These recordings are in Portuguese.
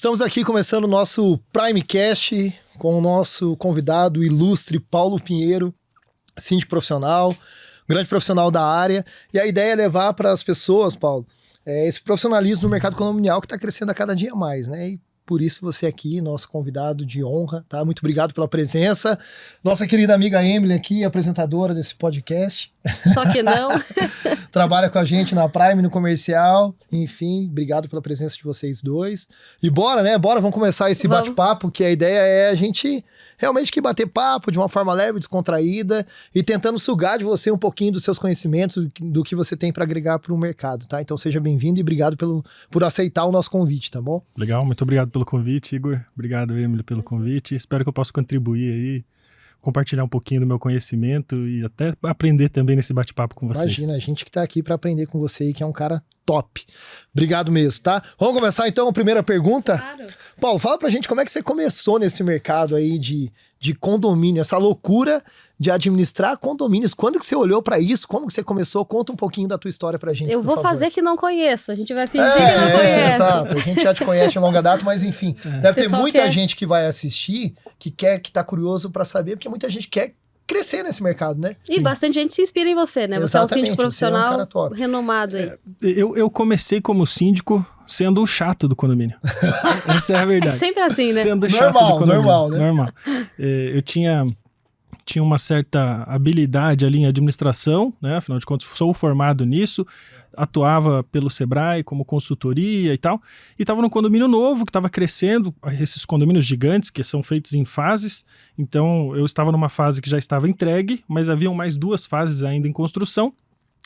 Estamos aqui começando o nosso Primecast com o nosso convidado ilustre Paulo Pinheiro, síndico profissional, grande profissional da área. E a ideia é levar para as pessoas, Paulo, esse profissionalismo no mercado condominial que está crescendo a cada dia mais, né? E por isso você aqui, nosso convidado de honra, tá? Muito obrigado pela presença. Nossa querida amiga Emily aqui, apresentadora desse podcast. Só que não. Trabalha com a gente na Prime, no comercial. Enfim, obrigado pela presença de vocês dois. E bora, né? Bora, vamos começar esse bate-papo, que a ideia é a gente realmente que bater papo de uma forma leve, descontraída e tentando sugar de você um pouquinho dos seus conhecimentos, do que você tem para agregar para o mercado, tá? Então seja bem-vindo e obrigado por aceitar o nosso convite, tá bom? Legal, muito obrigado pelo convite, Igor. Obrigado, Emily, pelo convite. Espero que eu possa contribuir aí, compartilhar um pouquinho do meu conhecimento e até aprender também nesse bate-papo com vocês. Imagina, a gente que tá aqui para aprender com você e que é um cara top. Obrigado mesmo, tá? Vamos começar então a primeira pergunta? Claro. Paulo, fala pra gente como é que você começou nesse mercado aí de condomínio, essa loucura de administrar condomínios. Quando que você olhou pra isso? Como que você começou? Conta um pouquinho da tua história pra gente, Eu por vou favor. fazer que não conheço. A gente vai fingir que não conhece. Exato. A gente já te conhece de longa data, mas enfim. Deve ter muita quer. gente que vai assistir, que tá curioso pra saber, porque muita gente quer crescer nesse mercado, né? E bastante gente se inspira em você, né? Você Exatamente, é um síndico você é um profissional cara top. renomado aí. Eu comecei como síndico sendo o chato do condomínio. Essa é a É verdade. sempre assim, né? Sendo chato do condomínio. Normal, né? Normal. Eu tinha uma certa habilidade ali em administração, né? Afinal de contas, sou formado nisso, atuava pelo Sebrae como consultoria e tal, e estava num condomínio novo que estava crescendo, esses condomínios gigantes que são feitos em fases. Então eu estava numa fase que já estava entregue, mas haviam mais 2 fases ainda em construção,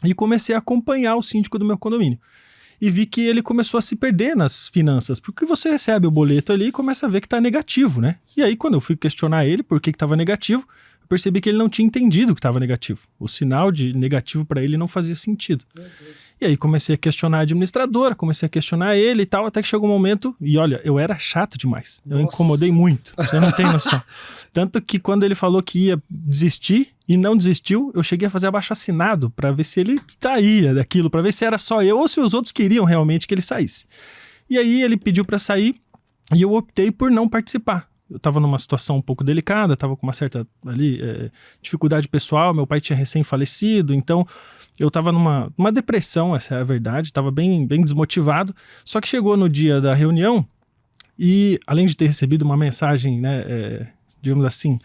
e comecei a acompanhar o síndico do meu condomínio. E vi que ele começou a se perder nas finanças, porque você recebe o boleto ali e começa a ver que está negativo, né? E aí, quando eu fui questionar ele por que estava negativo, eu percebi que ele não tinha entendido que estava negativo. O sinal de negativo para ele não fazia sentido. E aí comecei a questionar a administradora, comecei a questionar ele e tal, até que chegou um momento, e olha, eu era chato demais. Eu incomodei muito, você não tem noção. Tanto que quando ele falou que ia desistir e não desistiu, eu cheguei a fazer abaixo-assinado para ver se ele saía daquilo, para ver se era só eu ou se os outros queriam realmente que ele saísse. E aí ele pediu para sair e eu optei por não participar. Eu estava numa situação um pouco delicada, estava com uma certa dificuldade pessoal, meu pai tinha recém-falecido, então eu estava numa depressão, essa é a verdade, estava bem desmotivado. Só que chegou no dia da reunião e, além de ter recebido uma mensagem, né, digamos assim,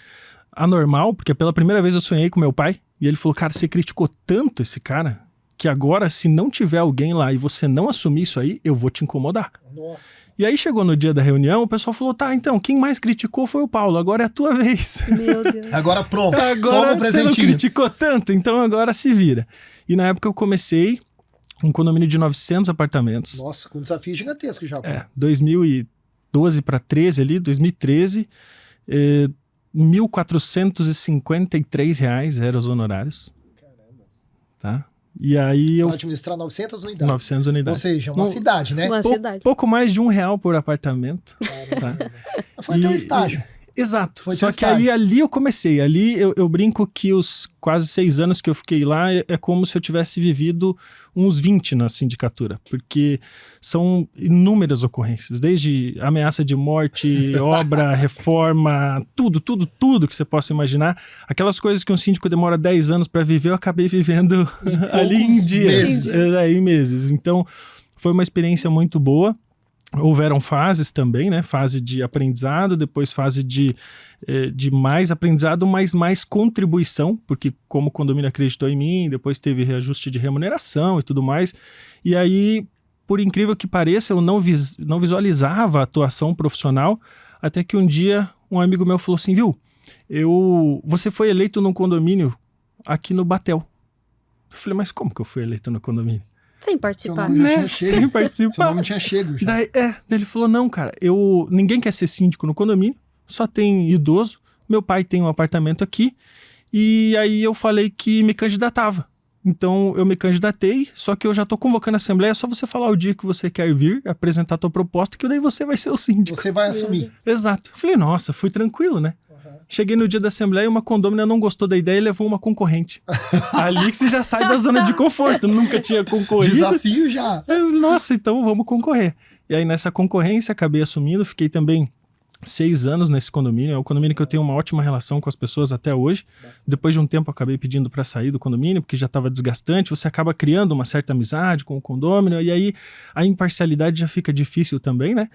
anormal, porque pela primeira vez eu sonhei com meu pai, e ele falou, cara, você criticou tanto esse cara, que agora, se não tiver alguém lá e você não assumir isso aí, eu vou te incomodar. Nossa. E aí chegou no dia da reunião, o pessoal falou, tá, então, quem mais criticou foi o Paulo, agora é a tua vez. Meu Deus. Agora pronto, Agora toma um você não presentinho. criticou tanto, então agora se vira. E na época eu comecei um condomínio de 900 apartamentos. Nossa, com um desafio gigantesco já. 2012 para 13 ali, 2013, R$1.453 eram os honorários. Caramba. Tá? E aí eu... Para administrar 900 unidades. 900 unidades. Ou seja, uma cidade, né? Uma cidade. Pouco mais de R$1 por apartamento. Tá? Foi até um estágio. Exato. Foi Só teu que estágio. aí ali eu comecei. Ali eu brinco que os quase 6 anos que eu fiquei lá é como se eu tivesse vivido uns 20 na sindicatura. Porque são inúmeras ocorrências. Desde ameaça de morte, obra, reforma, tudo que você possa imaginar. Aquelas coisas que um síndico demora 10 anos para viver, eu acabei vivendo ali em dias. Em meses. Então foi uma experiência muito boa. Houveram fases também, né? Fase de aprendizado, depois fase de mais aprendizado, mas mais contribuição, porque como o condomínio acreditou em mim, depois teve reajuste de remuneração e tudo mais. E aí, por incrível que pareça, eu não visualizava a atuação profissional, até que um dia um amigo meu falou assim, viu, você foi eleito num condomínio aqui no Batel. Eu falei, mas como que eu fui eleito no condomínio? Sem participar. Sem participar. Seu nome tinha chego já. Daí ele falou, não, cara, ninguém quer ser síndico no condomínio, só tem idoso, meu pai tem um apartamento aqui, e aí eu falei que me candidatava. Então eu me candidatei, só que eu já tô convocando a assembleia, é só você falar o dia que você quer vir, apresentar a tua proposta, que daí você vai ser o síndico. Você vai assumir. Exato. Falei, nossa, fui tranquilo, né? Cheguei no dia da assembleia e uma condômina não gostou da ideia e levou uma concorrente. Ali que você já sai da zona de conforto, nunca tinha concorrido. Desafio já. Nossa, então vamos concorrer. E aí nessa concorrência acabei assumindo, fiquei também 6 anos nesse condomínio. É um condomínio que eu tenho uma ótima relação com as pessoas até hoje. Depois de um tempo acabei pedindo para sair do condomínio, porque já estava desgastante. Você acaba criando uma certa amizade com o condômino, e aí a imparcialidade já fica difícil também, né?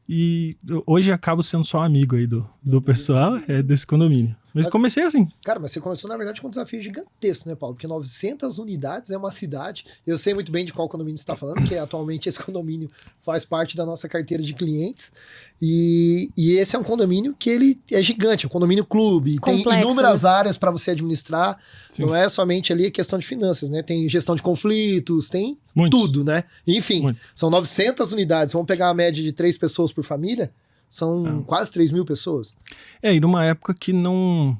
E hoje acabo sendo só amigo aí do pessoal desse condomínio. Mas comecei assim. Cara, mas você começou, na verdade, com um desafio gigantesco, né, Paulo? Porque 900 unidades é uma cidade. Eu sei muito bem de qual condomínio você está falando, porque atualmente esse condomínio faz parte da nossa carteira de clientes. E esse é um condomínio que ele é gigante, é um condomínio clube. Complexo, tem inúmeras áreas para você administrar. Sim. Não é somente ali a questão de finanças, né? Tem gestão de conflitos, tem Muitos. tudo, né? Enfim, são 900 unidades. Vamos pegar a média de 3 pessoas por família. São quase 3.000 pessoas. E numa época que não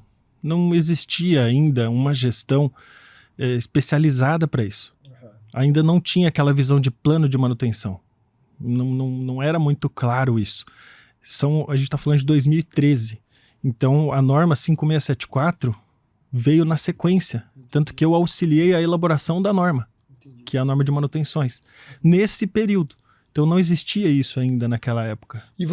existia ainda uma gestão especializada para isso. Ainda não tinha aquela visão de plano de manutenção. Não era muito claro isso. A gente está falando de 2013. Então, a norma 5674 veio na sequência. Tanto que eu auxiliei a elaboração da norma, que é a norma de manutenções, nesse período. Então não existia isso ainda naquela época. E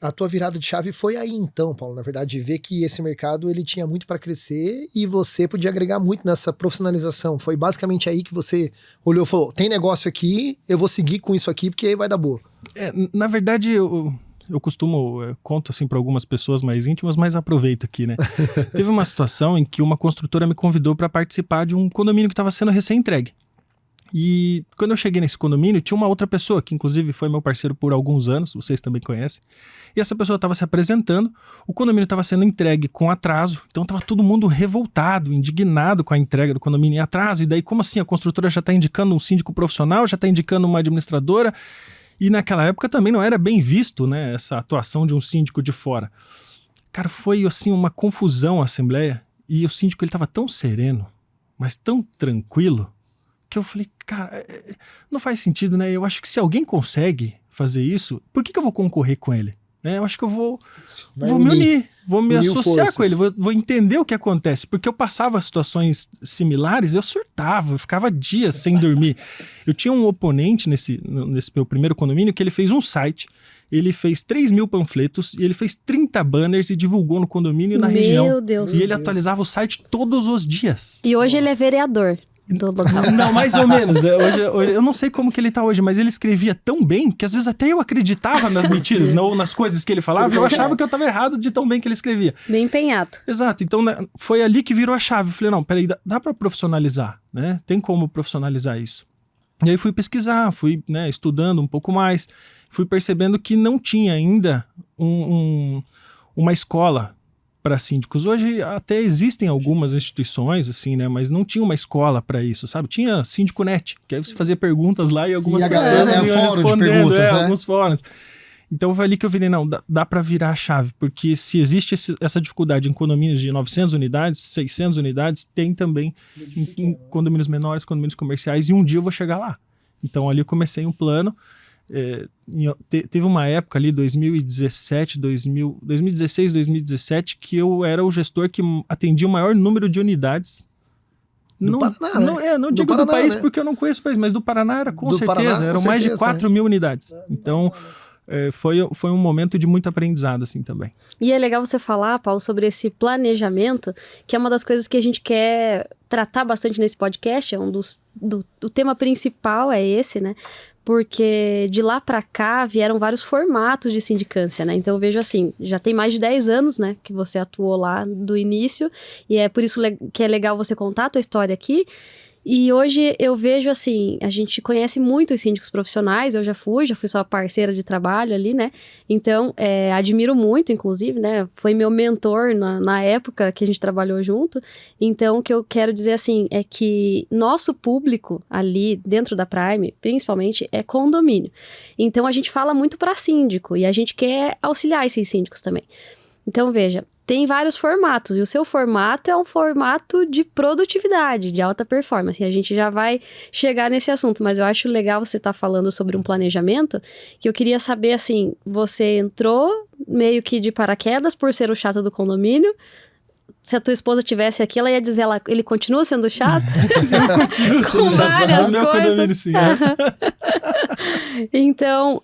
a tua virada de chave foi aí então, Paulo, na verdade, de ver que esse mercado ele tinha muito para crescer e você podia agregar muito nessa profissionalização. Foi basicamente aí que você olhou e falou, tem negócio aqui, eu vou seguir com isso aqui porque aí vai dar boa. Na verdade, eu conto assim para algumas pessoas mais íntimas, mas aproveito aqui, né? Teve uma situação em que uma construtora me convidou para participar de um condomínio que estava sendo recém-entregue. E quando eu cheguei nesse condomínio, tinha uma outra pessoa, que inclusive foi meu parceiro por alguns anos, vocês também conhecem. E essa pessoa estava se apresentando, o condomínio estava sendo entregue com atraso, então estava todo mundo revoltado, indignado com a entrega do condomínio em atraso. E daí, como assim? A construtora já está indicando um síndico profissional, já está indicando uma administradora. E naquela época também não era bem visto, né, essa atuação de um síndico de fora. Cara, foi assim uma confusão a assembleia, e o síndico ele estava tão sereno, mas tão tranquilo, que eu falei, cara, não faz sentido, né? Eu acho que se alguém consegue fazer isso, por que eu vou concorrer com ele? Eu acho que eu vou me unir, vou me associar com ele, vou entender o que acontece. Porque eu passava situações similares, eu surtava, eu ficava dias sem dormir. Eu tinha um oponente nesse meu primeiro condomínio que ele fez um site, ele fez 3.000 panfletos e ele fez 30 banners e divulgou no condomínio e na região. Meu Deus. E ele atualizava o site todos os dias. E hoje ele é vereador do local. Não, mais ou menos. Hoje, eu não sei como que ele tá hoje, mas ele escrevia tão bem que às vezes até eu acreditava nas mentiras, ou nas coisas que ele falava, e eu achava que eu tava errado de tão bem que ele escrevia. Bem empenhado. Exato. Então, foi ali que virou a chave. Eu falei, não, peraí, dá pra profissionalizar, né? Tem como profissionalizar isso. E aí fui pesquisar, fui estudando um pouco mais, fui percebendo que não tinha ainda uma escola para síndicos. Hoje até existem algumas instituições, assim, né? Mas não tinha uma escola para isso, sabe? Tinha Síndico Net, que aí você fazia perguntas lá e algumas pessoas iam respondendo, né? Alguns fóruns. Então foi ali que eu virei, não, dá para virar a chave, porque se existe essa dificuldade em condomínios de 900 unidades, 600 unidades, tem também em condomínios menores, condomínios comerciais, e um dia eu vou chegar lá. Então ali eu comecei um plano. Teve uma época ali, 2016, 2017, que eu era o gestor que atendia o maior número de unidades. Do Paraná, não digo do país, né? Porque eu não conheço o país, mas do Paraná era com certeza, eram mais de 4.000 unidades. Então, foi um momento de muito aprendizado, assim, também. E é legal você falar, Paulo, sobre esse planejamento, que é uma das coisas que a gente quer tratar bastante nesse podcast, o tema principal é esse, né? Porque de lá para cá vieram vários formatos de sindicância, né? Então eu vejo assim, já tem mais de 10 anos, né, que você atuou lá do início, e é por isso que é legal você contar a tua história aqui. E hoje eu vejo assim, a gente conhece muito os síndicos profissionais, eu já fui sua parceira de trabalho ali, né? Então, admiro muito, inclusive, né? Foi meu mentor na época que a gente trabalhou junto. Então, o que eu quero dizer assim, é que nosso público ali dentro da Prime, principalmente, é condomínio. Então, a gente fala muito para síndico e a gente quer auxiliar esses síndicos também. Então, veja, tem vários formatos, e o seu formato é um formato de produtividade, de alta performance, e a gente já vai chegar nesse assunto, mas eu acho legal você estar falando sobre um planejamento, que eu queria saber, assim, você entrou meio que de paraquedas por ser o chato do condomínio. Se a tua esposa tivesse aqui, ela ia dizer, ele continua sendo chato? Ele continua sendo chato no meu condomínio, sim. Então,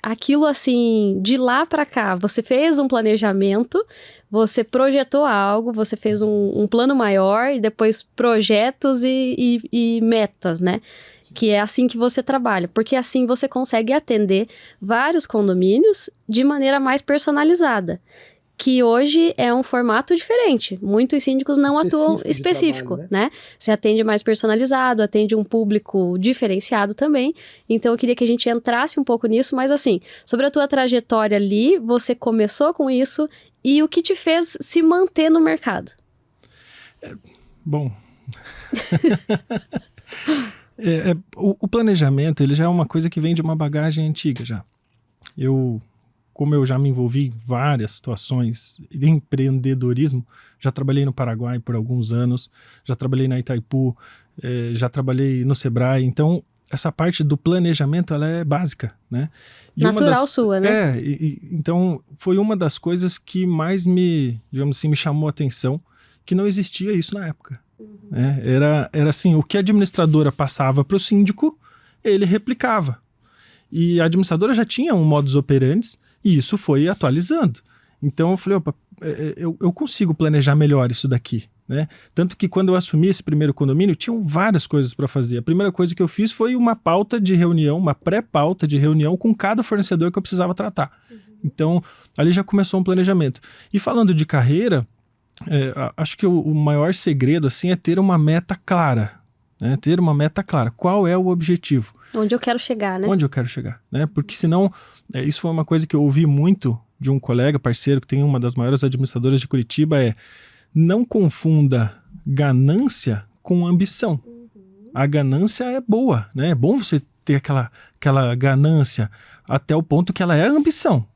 aquilo assim, de lá para cá, você fez um planejamento, você projetou algo, você fez um plano maior e depois projetos e metas, né? Que é assim que você trabalha, porque assim você consegue atender vários condomínios de maneira mais personalizada. Que hoje é um formato diferente. Muitos síndicos não atuam específico, trabalho, né? Você atende mais personalizado, atende um público diferenciado também. Então, eu queria que a gente entrasse um pouco nisso, mas assim, sobre a tua trajetória ali, você começou com isso e o que te fez se manter no mercado? Bom... O planejamento, ele já é uma coisa que vem de uma bagagem antiga já. Como eu já me envolvi em várias situações de empreendedorismo, já trabalhei no Paraguai por alguns anos, já trabalhei na Itaipu, já trabalhei no Sebrae, então essa parte do planejamento ela é básica, né? Natural sua, né? Então foi uma das coisas que mais me chamou a atenção, que não existia isso na época. Era assim, o que a administradora passava para o síndico, ele replicava. E a administradora já tinha um modus operandi e isso foi atualizando. Então eu falei, opa, eu consigo planejar melhor isso daqui, né? Tanto que quando eu assumi esse primeiro condomínio, tinham várias coisas para fazer. A primeira coisa que eu fiz foi uma pauta de reunião, uma pré-pauta de reunião com cada fornecedor que eu precisava tratar. Então, ali já começou um planejamento. E falando de carreira, acho que o maior segredo assim, é ter uma meta clara. Né? Ter uma meta clara. Qual é o objetivo? Onde eu quero chegar, né? Onde eu quero chegar, né? Porque senão, isso foi uma coisa que eu ouvi muito de um colega, parceiro, que tem uma das maiores administradoras de Curitiba, não confunda ganância com ambição. A ganância é boa, né? É bom você ter aquela ganância até o ponto que ela é ambição.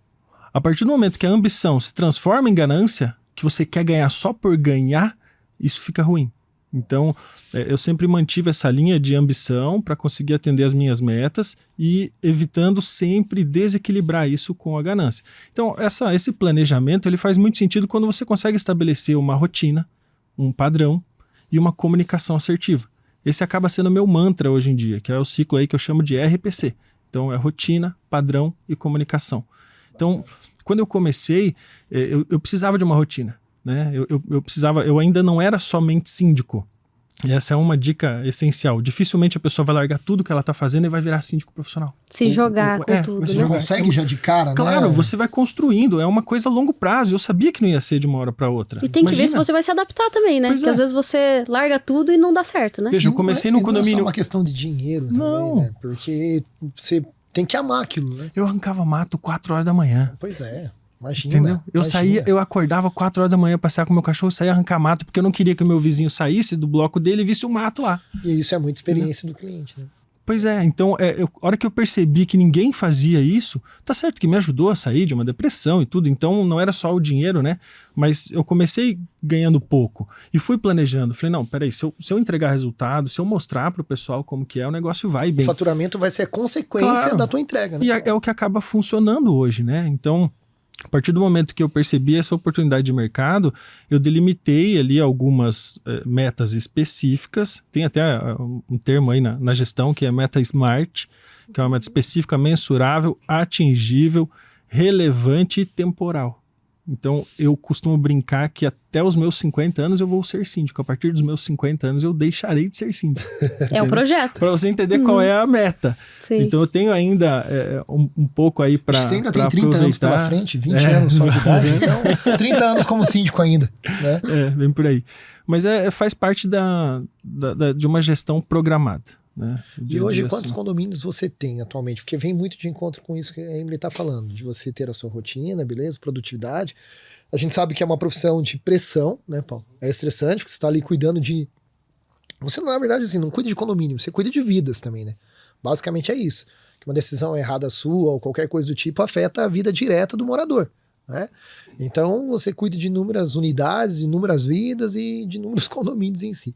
A partir do momento que a ambição se transforma em ganância, que você quer ganhar só por ganhar, isso fica ruim. Então, eu sempre mantive essa linha de ambição para conseguir atender as minhas metas e evitando sempre desequilibrar isso com a ganância. Então, esse planejamento ele faz muito sentido quando você consegue estabelecer uma rotina, um padrão e uma comunicação assertiva. Esse acaba sendo o meu mantra hoje em dia, que é o ciclo aí que eu chamo de RPC. Então, é rotina, padrão e comunicação. Então, quando eu comecei, eu precisava de uma rotina. Né? Eu ainda não era somente síndico. E essa é uma dica essencial. Dificilmente a pessoa vai largar tudo que ela está fazendo e vai virar síndico profissional. Se jogar com tudo. Você já consegue já de cara, claro, né? você vai construindo. É uma coisa a longo prazo. Eu sabia que não ia ser de uma hora para outra. E tem que ver se você vai se adaptar também, né? Porque às vezes você larga tudo e não dá certo, né? Veja, eu comecei no condomínio... Não é só uma questão de dinheiro também, né? Porque você tem que amar aquilo, né? Eu arrancava mato 4 horas da manhã. Pois é. Imagina, entendeu? Eu acordava 4 horas da manhã, passear com o meu cachorro, saía arrancar mato, porque eu não queria que o meu vizinho saísse do bloco dele e visse o mato lá. E isso é muita experiência do cliente, né? Pois é, então, a hora que eu percebi que ninguém fazia isso, tá certo que me ajudou a sair de uma depressão e tudo, então não era só o dinheiro, né? Mas eu comecei ganhando pouco e fui planejando. Falei, não, peraí, se eu entregar resultado, se eu mostrar pro pessoal como que é, o negócio vai bem. O faturamento vai ser a consequência da tua entrega, né? E é o que acaba funcionando hoje, né? Então... A partir do momento que eu percebi essa oportunidade de mercado, eu delimitei ali algumas metas específicas. Tem até um termo aí na gestão que é meta SMART, que é uma meta específica, mensurável, atingível, relevante e temporal. Então, eu costumo brincar que até os meus 50 anos eu vou ser síndico. A partir dos meus 50 anos eu deixarei de ser síndico. É o projeto. Para você entender qual é a meta. Sim. Então, eu tenho ainda um pouco aí para você ainda tem 30 anos pela frente, 20 anos só de idade. Então, 30 anos como síndico ainda. Né? Bem por aí. Mas faz parte de uma gestão programada. Né? E hoje, quantos condomínios você tem atualmente? Porque vem muito de encontro com isso que a Emily está falando, de você ter a sua rotina, beleza, produtividade. A gente sabe que é uma profissão de pressão, né, Paulo? É estressante, porque você está ali cuidando de... Você, na verdade, assim, não cuida de condomínio, você cuida de vidas também, né? Basicamente é isso. Que uma decisão errada sua ou qualquer coisa do tipo afeta a vida direta do morador, né? Então, você cuida de inúmeras unidades, de inúmeras vidas e de inúmeros condomínios em si.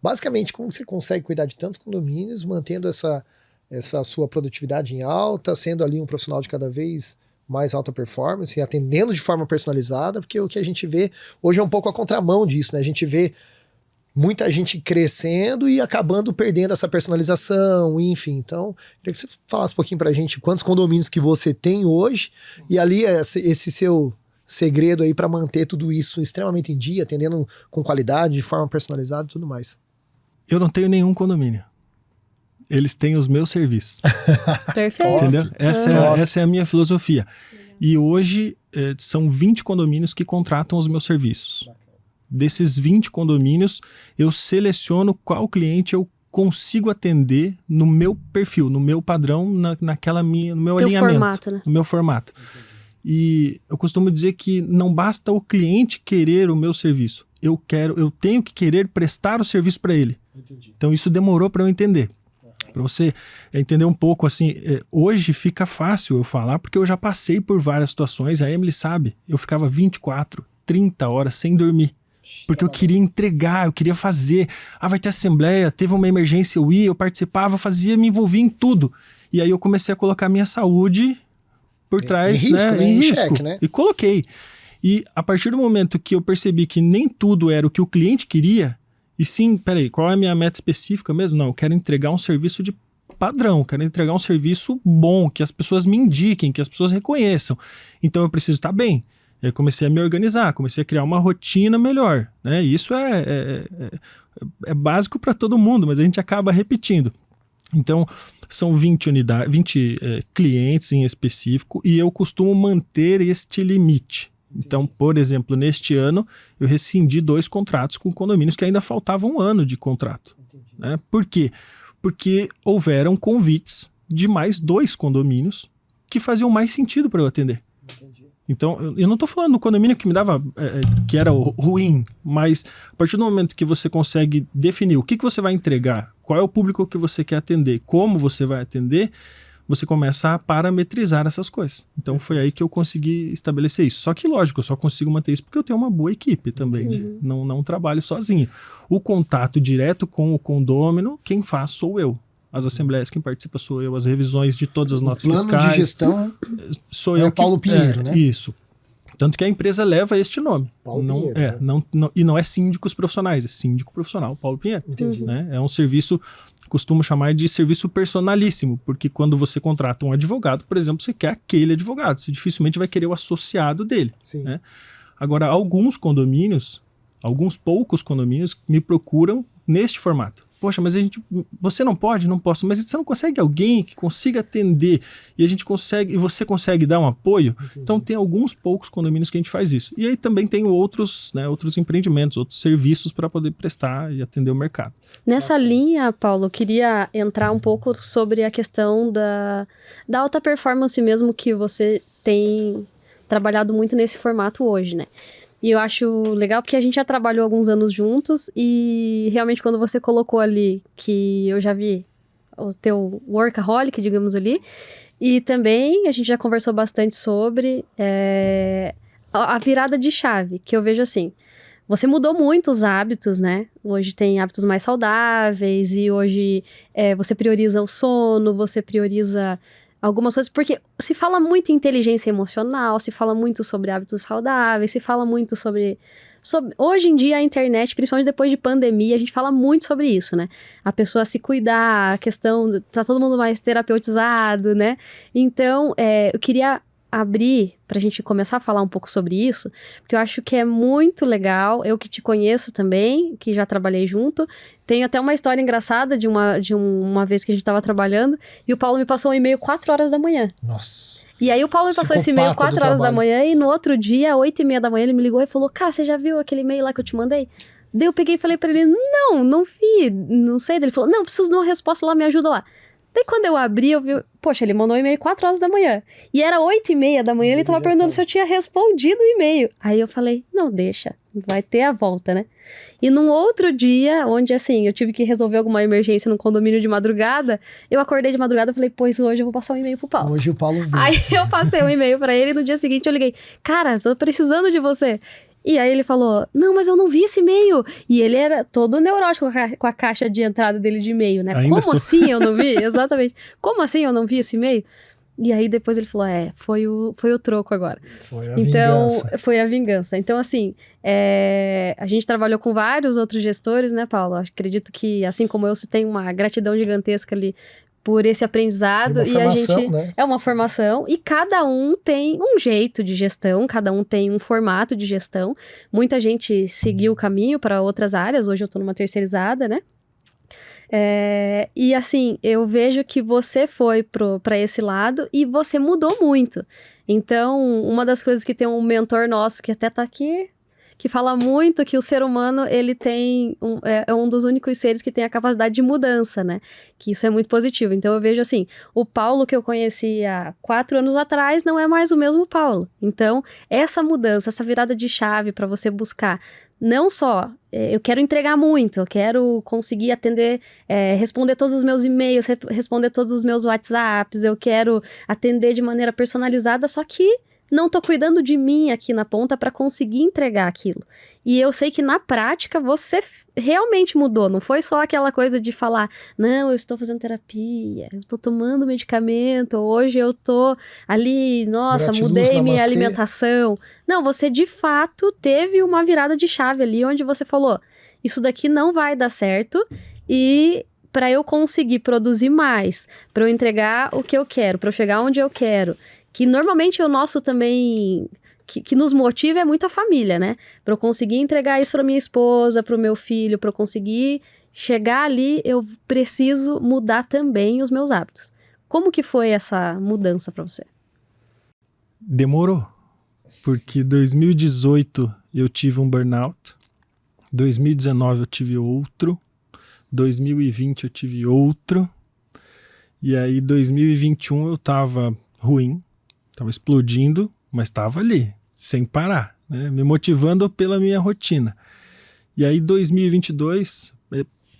Basicamente, como você consegue cuidar de tantos condomínios, mantendo essa sua produtividade em alta, sendo ali um profissional de cada vez mais alta performance, atendendo de forma personalizada, porque o que a gente vê hoje é um pouco a contramão disso, né? A gente vê muita gente crescendo e acabando perdendo essa personalização, enfim. Então, queria que você falasse um pouquinho pra gente quantos condomínios que você tem hoje e ali esse seu segredo aí para manter tudo isso extremamente em dia, atendendo com qualidade, de forma personalizada e tudo mais. Eu não tenho nenhum condomínio. Eles têm os meus serviços. Perfeito. Entendeu? Essa é a minha filosofia. E hoje são 20 condomínios que contratam os meus serviços. Desses 20 condomínios, eu seleciono qual cliente eu consigo atender no meu perfil, no meu padrão, no meu alinhamento. Formato, né? No meu formato. E eu costumo dizer que não basta o cliente querer o meu serviço. Eu tenho que querer prestar o serviço para ele. Entendi. Então isso demorou para eu entender. Para você entender um pouco assim, hoje fica fácil eu falar porque eu já passei por várias situações, a Emily sabe, eu ficava 24, 30 horas sem dormir. Porque eu queria entregar, eu queria fazer. Vai ter assembleia, teve uma emergência, eu ia, eu participava, fazia, me envolvia em tudo. E aí eu comecei a colocar minha saúde por trás, em risco, né? Em risco. Cheque, né? E coloquei. E a partir do momento que eu percebi que nem tudo era o que o cliente queria, e sim, peraí, qual é a minha meta específica mesmo? Não, eu quero entregar um serviço de padrão, quero entregar um serviço bom, que as pessoas me indiquem, que as pessoas reconheçam. Então eu preciso estar bem. Eu comecei a me organizar, comecei a criar uma rotina melhor, né? E isso é básico para todo mundo, mas a gente acaba repetindo. Então, são 20 clientes em específico e eu costumo manter este limite. Então, por exemplo, neste ano, eu rescindi 2 contratos com condomínios que ainda faltava um ano de contrato. Né? Por quê? Porque houveram convites de mais 2 condomínios que faziam mais sentido para eu atender. Então, eu não estou falando do condomínio que me dava, que era ruim, mas a partir do momento que você consegue definir o que você vai entregar, qual é o público que você quer atender, como você vai atender, você começa a parametrizar essas coisas. Então, foi aí que eu consegui estabelecer isso. Só que, lógico, eu só consigo manter isso porque eu tenho uma boa equipe também. Não trabalho sozinho. O contato direto com o condômino, quem faz sou eu. As assembleias, quem participa sou eu, as revisões de todas as notas fiscais. O plano de gestão sou eu Paulo Pinheiro, né? Isso. Tanto que a empresa leva este nome. Paulo Pinheiro. E não é síndicos profissionais, é síndico profissional Paulo Pinheiro. Entendi. Né? É um serviço, costumo chamar de serviço personalíssimo, porque quando você contrata um advogado, por exemplo, você quer aquele advogado, você dificilmente vai querer o associado dele. Sim. Né? Agora, alguns poucos condomínios me procuram neste formato. Poxa, mas você não pode? Não posso. Mas você não consegue alguém que consiga atender e você consegue dar um apoio? Entendi. Então tem alguns poucos condomínios que a gente faz isso. E aí também tem outros empreendimentos, outros serviços para poder prestar e atender o mercado. Nessa linha, Paulo, eu queria entrar um pouco sobre a questão da alta performance mesmo, que você tem trabalhado muito nesse formato hoje, né? E eu acho legal porque a gente já trabalhou alguns anos juntos e realmente quando você colocou ali que eu já vi o teu workaholic, digamos ali, e também a gente já conversou bastante sobre a virada de chave, que eu vejo assim, você mudou muito os hábitos, né? Hoje tem hábitos mais saudáveis e hoje você prioriza o sono, você prioriza algumas coisas, porque se fala muito em inteligência emocional, se fala muito sobre hábitos saudáveis, se fala muito sobre... Hoje em dia a internet, principalmente depois de pandemia, a gente fala muito sobre isso, né? A pessoa se cuidar, a questão... Tá todo mundo mais terapeutizado, né? Então, eu queria abrir pra gente começar a falar um pouco sobre isso, porque eu acho que é muito legal, eu que te conheço também, que já trabalhei junto, tenho até uma história engraçada de uma vez que a gente tava trabalhando, e o Paulo me passou um e-mail 4 horas da manhã. Nossa. E aí o Paulo me passou esse e-mail 4 horas da manhã, e no outro dia, 8h30 da manhã, ele me ligou e falou, cara, você já viu aquele e-mail lá que eu te mandei? Daí eu peguei e falei pra ele, não vi, não sei. Daí ele falou, não, preciso de uma resposta lá, me ajuda lá. Daí quando eu abri, eu vi, poxa, ele mandou um e-mail 4 horas da manhã. E era 8h30 da manhã, ele tava perguntando se eu tinha respondido o e-mail. Aí eu falei, não, deixa, vai ter a volta, né? E num outro dia, onde assim, eu tive que resolver alguma emergência no condomínio de madrugada, eu acordei de madrugada e falei, pois hoje eu vou passar um e-mail pro Paulo. Hoje o Paulo veio. Aí eu passei um e-mail pra ele e no dia seguinte eu liguei, cara, tô precisando de você. E aí ele falou, não, mas eu não vi esse e-mail. E ele era todo neurótico com a caixa de entrada dele de e-mail, né? Ainda Como sou. assim eu não vi? Exatamente. Como assim eu não vi esse e-mail? E aí depois ele falou, foi o troco agora. Foi a Então, vingança. foi a vingança. Então, assim, a gente trabalhou com vários outros gestores, né, Paulo? Acredito que, assim como eu, você tem uma gratidão gigantesca ali por esse aprendizado. E uma formação, a gente né? é uma formação, e cada um tem um jeito de gestão, cada um tem um formato de gestão. Muita gente seguiu o caminho para outras áreas, hoje eu estou numa terceirizada, né? E assim, eu vejo que você foi para esse lado e você mudou muito. Então, uma das coisas que tem um mentor nosso que até tá aqui, que fala muito que o ser humano, ele tem é um dos únicos seres que tem a capacidade de mudança, né? Que isso é muito positivo. Então, eu vejo assim, o Paulo que eu conheci há 4 anos atrás não é mais o mesmo Paulo. Então, essa mudança, essa virada de chave para você buscar, não só, eu quero entregar muito, eu quero conseguir atender, responder todos os meus e-mails, responder todos os meus WhatsApps, eu quero atender de maneira personalizada, só que não tô cuidando de mim aqui na ponta para conseguir entregar aquilo. E eu sei que na prática você realmente mudou, não foi só aquela coisa de falar, não, eu estou fazendo terapia, eu estou tomando medicamento, hoje eu tô ali, nossa, Gratiluz, mudei minha namastê. alimentação. Não, você de fato teve uma virada de chave ali, onde você falou, isso daqui não vai dar certo, e para eu conseguir produzir mais, para eu entregar o que eu quero, para eu chegar onde eu quero, que normalmente o nosso também, que nos motiva é muito a família, né? Para eu conseguir entregar isso para minha esposa, para o meu filho, para eu conseguir chegar ali, eu preciso mudar também os meus hábitos. Como que foi essa mudança para você? Demorou, porque 2018 eu tive um burnout, 2019 eu tive outro, 2020 eu tive outro, e aí 2021 eu tava ruim, tava explodindo, mas tava ali, sem parar, né? Me motivando pela minha rotina. E aí 2022,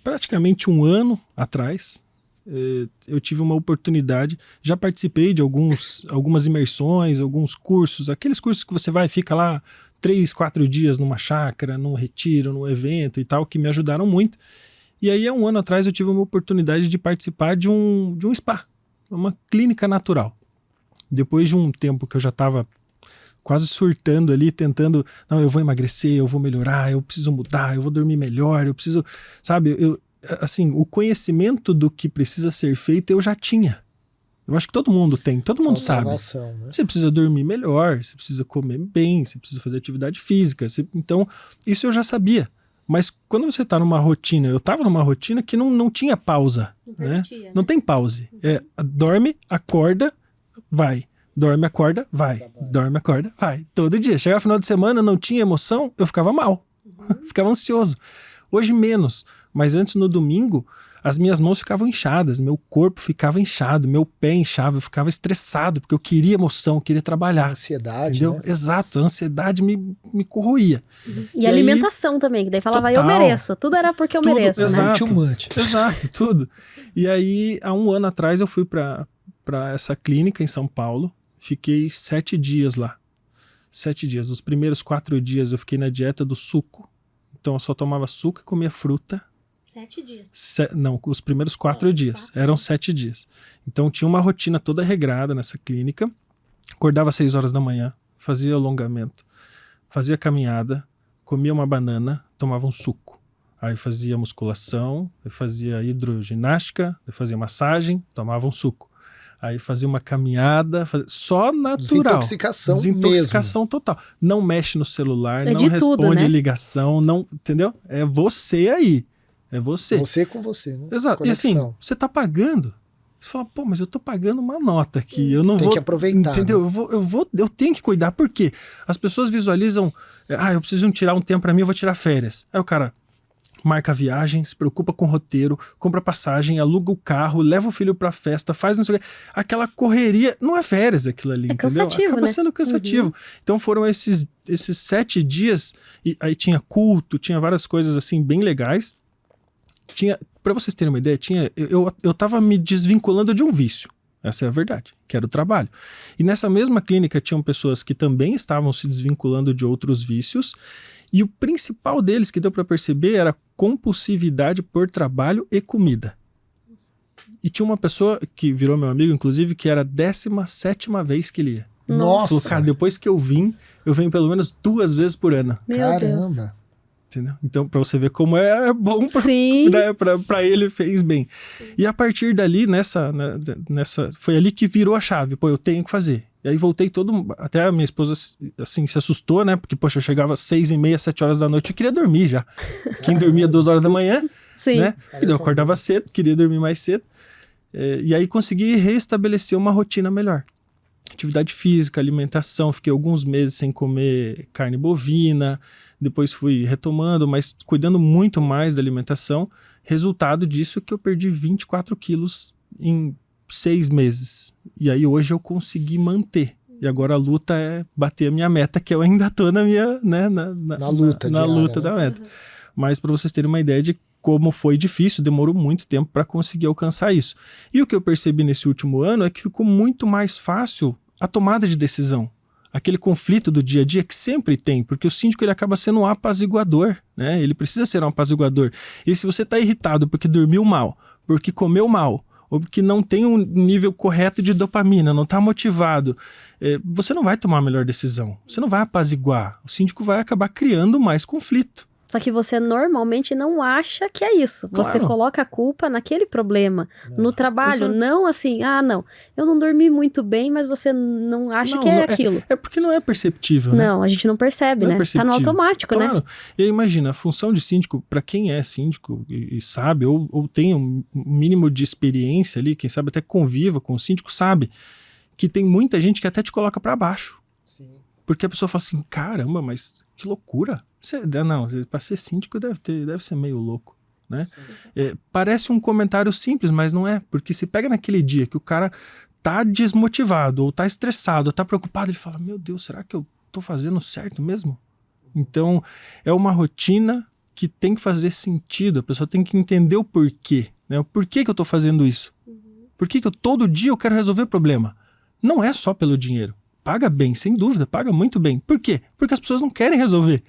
praticamente um ano atrás, eu tive uma oportunidade, já participei de algumas imersões, alguns cursos, aqueles cursos que você vai e fica lá 3, 4 dias numa chácara, num retiro, num evento e tal, que me ajudaram muito. E aí há um ano atrás eu tive uma oportunidade de participar de um spa, uma clínica natural. Depois de um tempo que eu já estava quase surtando ali, tentando, não, eu vou emagrecer, eu vou melhorar, eu preciso mudar, eu vou dormir melhor, eu preciso, sabe, assim, o conhecimento do que precisa ser feito eu já tinha. Eu acho que todo mundo tem, todo mundo sabe. Noção, né? Você precisa dormir melhor, você precisa comer bem, você precisa fazer atividade física, então isso eu já sabia. Mas quando você está numa rotina, eu estava numa rotina que não tinha pausa, né? Não tem pause. Dorme, acorda, vai. Dorme, acorda, vai. Dorme, acorda, vai. Todo dia. Chegava no final de semana, não tinha emoção, eu ficava mal. Ficava ansioso. Hoje menos. Mas antes, no domingo, as minhas mãos ficavam inchadas, meu corpo ficava inchado, meu pé inchava, eu ficava estressado, porque eu queria emoção, eu queria trabalhar. Ansiedade, entendeu? né? Exato, a ansiedade me corroía. E alimentação também, que daí falava, eu mereço. Tudo era porque eu mereço, exato, né? Too much. Exato, tudo. E aí, há um ano atrás, eu fui para essa clínica em São Paulo, fiquei 7 dias lá. 7 dias. Os primeiros 4 dias eu fiquei na dieta do suco. Então eu só tomava suco e comia fruta. 7 dias. Não, os primeiros 4 dias. Eram 7 dias. Então tinha uma rotina toda regrada nessa clínica. Acordava às 6 horas da manhã, fazia alongamento, fazia caminhada, comia uma banana, tomava um suco. Aí fazia musculação, aí fazia hidroginástica, aí fazia massagem, tomava um suco. Aí fazia uma caminhada, só natural. Desintoxicação mesmo. Total. Não mexe no celular, não responde tudo, né? Ligação, não, entendeu? É você aí. É você. Você com você, né? Exato. Conexão. E assim, você tá pagando. Você fala, pô, mas eu tô pagando uma nota aqui. Eu não vou. Tem que aproveitar. Entendeu? Né? Eu tenho que cuidar. Por quê? As pessoas visualizam, eu preciso tirar um tempo pra mim, eu vou tirar férias. Aí o cara marca a viagem, se preocupa com o roteiro, compra passagem, aluga o carro, leva o filho pra festa, faz não sei o quê. Aquela correria, não é férias aquilo ali, entendeu? Acaba sendo cansativo. Então foram esses 7 dias, e aí tinha culto, tinha várias coisas assim bem legais. Pra vocês terem uma ideia, eu tava me desvinculando de um vício. Essa é a verdade, que era o trabalho. E nessa mesma clínica tinham pessoas que também estavam se desvinculando de outros vícios, e o principal deles que deu para perceber era compulsividade por trabalho e comida. E tinha uma pessoa que virou meu amigo, inclusive, que era a 17ª vez que ele ia. Nossa. Falou, cara, depois que eu venho pelo menos 2 vezes por ano. Meu Deus. Caramba. Entendeu? Então, pra você ver como é bom Sim. né, pra ele, fez bem. E a partir dali, nessa, foi ali que virou a chave. Pô, eu tenho que fazer. E aí voltei até a minha esposa, assim, se assustou, né? Porque, poxa, eu chegava às 6h30, 7 horas da noite, eu queria dormir já. Quem dormia 2 horas da manhã, Sim. né? E eu acordava cedo, queria dormir mais cedo. E aí consegui restabelecer uma rotina melhor. Atividade física, alimentação, fiquei alguns meses sem comer carne bovina, depois fui retomando, mas cuidando muito mais da alimentação. Resultado disso que eu perdi 24 quilos em 6 meses. E aí hoje eu consegui manter. E agora a luta é bater a minha meta, que eu ainda tô na minha, né, na luta na diária, luta né? da meta. Mas para vocês terem uma ideia de como foi difícil, demorou muito tempo para conseguir alcançar isso. E o que eu percebi nesse último ano é que ficou muito mais fácil a tomada de decisão. Aquele conflito do dia a dia que sempre tem, porque o síndico ele acaba sendo um apaziguador, né? Ele precisa ser um apaziguador. E se você está irritado porque dormiu mal, porque comeu mal, ou porque não tem um nível correto de dopamina, não está motivado, você não vai tomar a melhor decisão. Você não vai apaziguar. O síndico vai acabar criando mais conflito. Só que você normalmente não acha que é isso. Você Claro. coloca a culpa naquele problema. No trabalho, Exato. não assim, não, eu não dormi muito bem, mas você não acha Não, que é não, aquilo. É porque não é perceptível, né? Não, a gente não percebe, Não é né? Tá no perceptível. automático, né? Claro. E aí imagina, a função de síndico, para quem é síndico e sabe, ou tem um mínimo de experiência ali, quem sabe até conviva com o síndico, sabe que tem muita gente que até te coloca para baixo. Sim. Porque a pessoa fala assim, caramba, mas que loucura. Para ser síndico deve ser meio louco, né? Parece um comentário simples, mas não é. Porque se pega naquele dia que o cara tá desmotivado, ou tá estressado, ou tá preocupado, ele fala, meu Deus, será que eu tô fazendo certo mesmo? Então, é uma rotina que tem que fazer sentido. A pessoa tem que entender o porquê, né? O porquê que eu tô fazendo isso. Por que todo dia eu quero resolver problema? Não é só pelo dinheiro. Paga bem, sem dúvida, paga muito bem. Por quê? Porque as pessoas não querem resolver.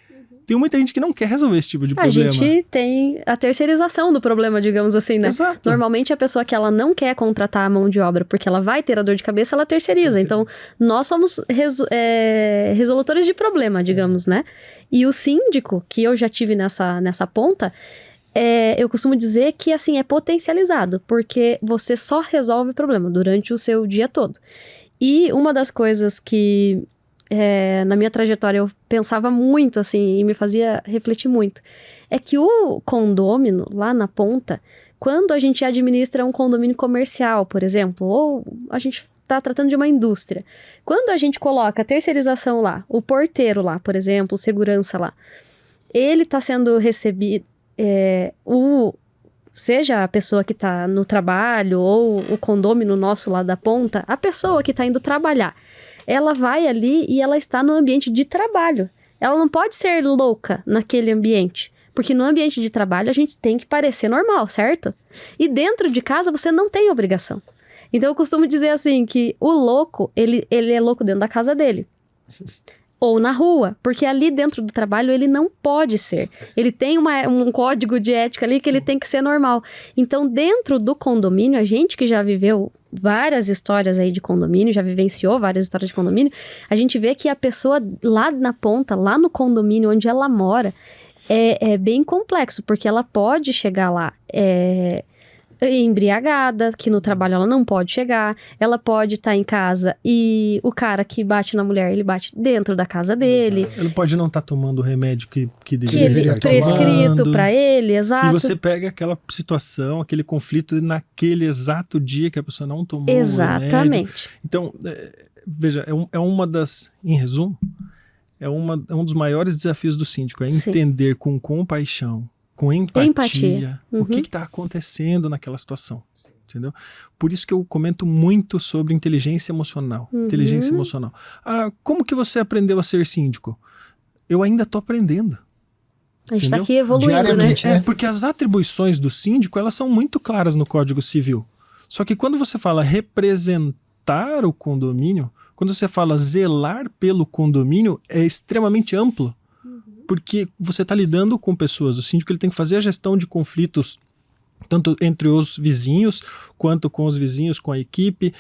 Tem muita gente que não quer resolver esse tipo de problema. A gente tem a terceirização do problema, digamos assim, né? Exato. Normalmente a pessoa que ela não quer contratar a mão de obra porque ela vai ter a dor de cabeça, ela terceiriza. Então, nós somos resolutores de problema, digamos, né? E o síndico, que eu já tive nessa ponta, eu costumo dizer que, assim, é potencializado, porque você só resolve o problema durante o seu dia todo. E uma das coisas que na minha trajetória eu pensava muito, assim, e me fazia refletir muito, é que o condômino, lá na ponta, quando a gente administra um condomínio comercial, por exemplo, ou a gente está tratando de uma indústria, quando a gente coloca a terceirização lá, o porteiro lá, por exemplo, o segurança lá, ele está sendo recebido, seja a pessoa que está no trabalho ou o condômino nosso lá da ponta, a pessoa que está indo trabalhar, ela vai ali e ela está no ambiente de trabalho. Ela não pode ser louca naquele ambiente, porque no ambiente de trabalho a gente tem que parecer normal, certo? E dentro de casa você não tem obrigação. Então eu costumo dizer assim que o louco, ele é louco dentro da casa dele. Ou na rua, porque ali dentro do trabalho ele não pode ser. Ele tem um código de ética ali que ele tem que ser normal. Então, dentro do condomínio, a gente que já viveu várias histórias aí de condomínio, já vivenciou várias histórias de condomínio, a gente vê que a pessoa lá na ponta, lá no condomínio onde ela mora, é bem complexo, porque ela pode chegar lá embriagada, que no trabalho ela não pode chegar, ela pode estar em casa e o cara que bate na mulher, ele bate dentro da casa dele. Exato. Ele pode não estar tomando o remédio que Que deveria estar prescrito tomando. para ele, exato. E você pega aquela situação, aquele conflito naquele exato dia que a pessoa não tomou o remédio. Exatamente. Então, veja, é uma das, em resumo, é um dos maiores desafios do síndico, Sim. entender com compaixão, com empatia. Uhum. O que está acontecendo naquela situação, entendeu? Por isso que eu comento muito sobre inteligência emocional. Uhum. Inteligência emocional. Como que você aprendeu a ser síndico? Eu ainda estou aprendendo. A gente está Entendeu? aqui evoluindo, né? Diariamente. Porque as atribuições do síndico, elas são muito claras no Código Civil. Só que quando você fala representar o condomínio, quando você fala zelar pelo condomínio, é extremamente amplo. Porque você está lidando com pessoas. O síndico ele tem que fazer a gestão de conflitos tanto entre os vizinhos, quanto com os vizinhos, com a equipe,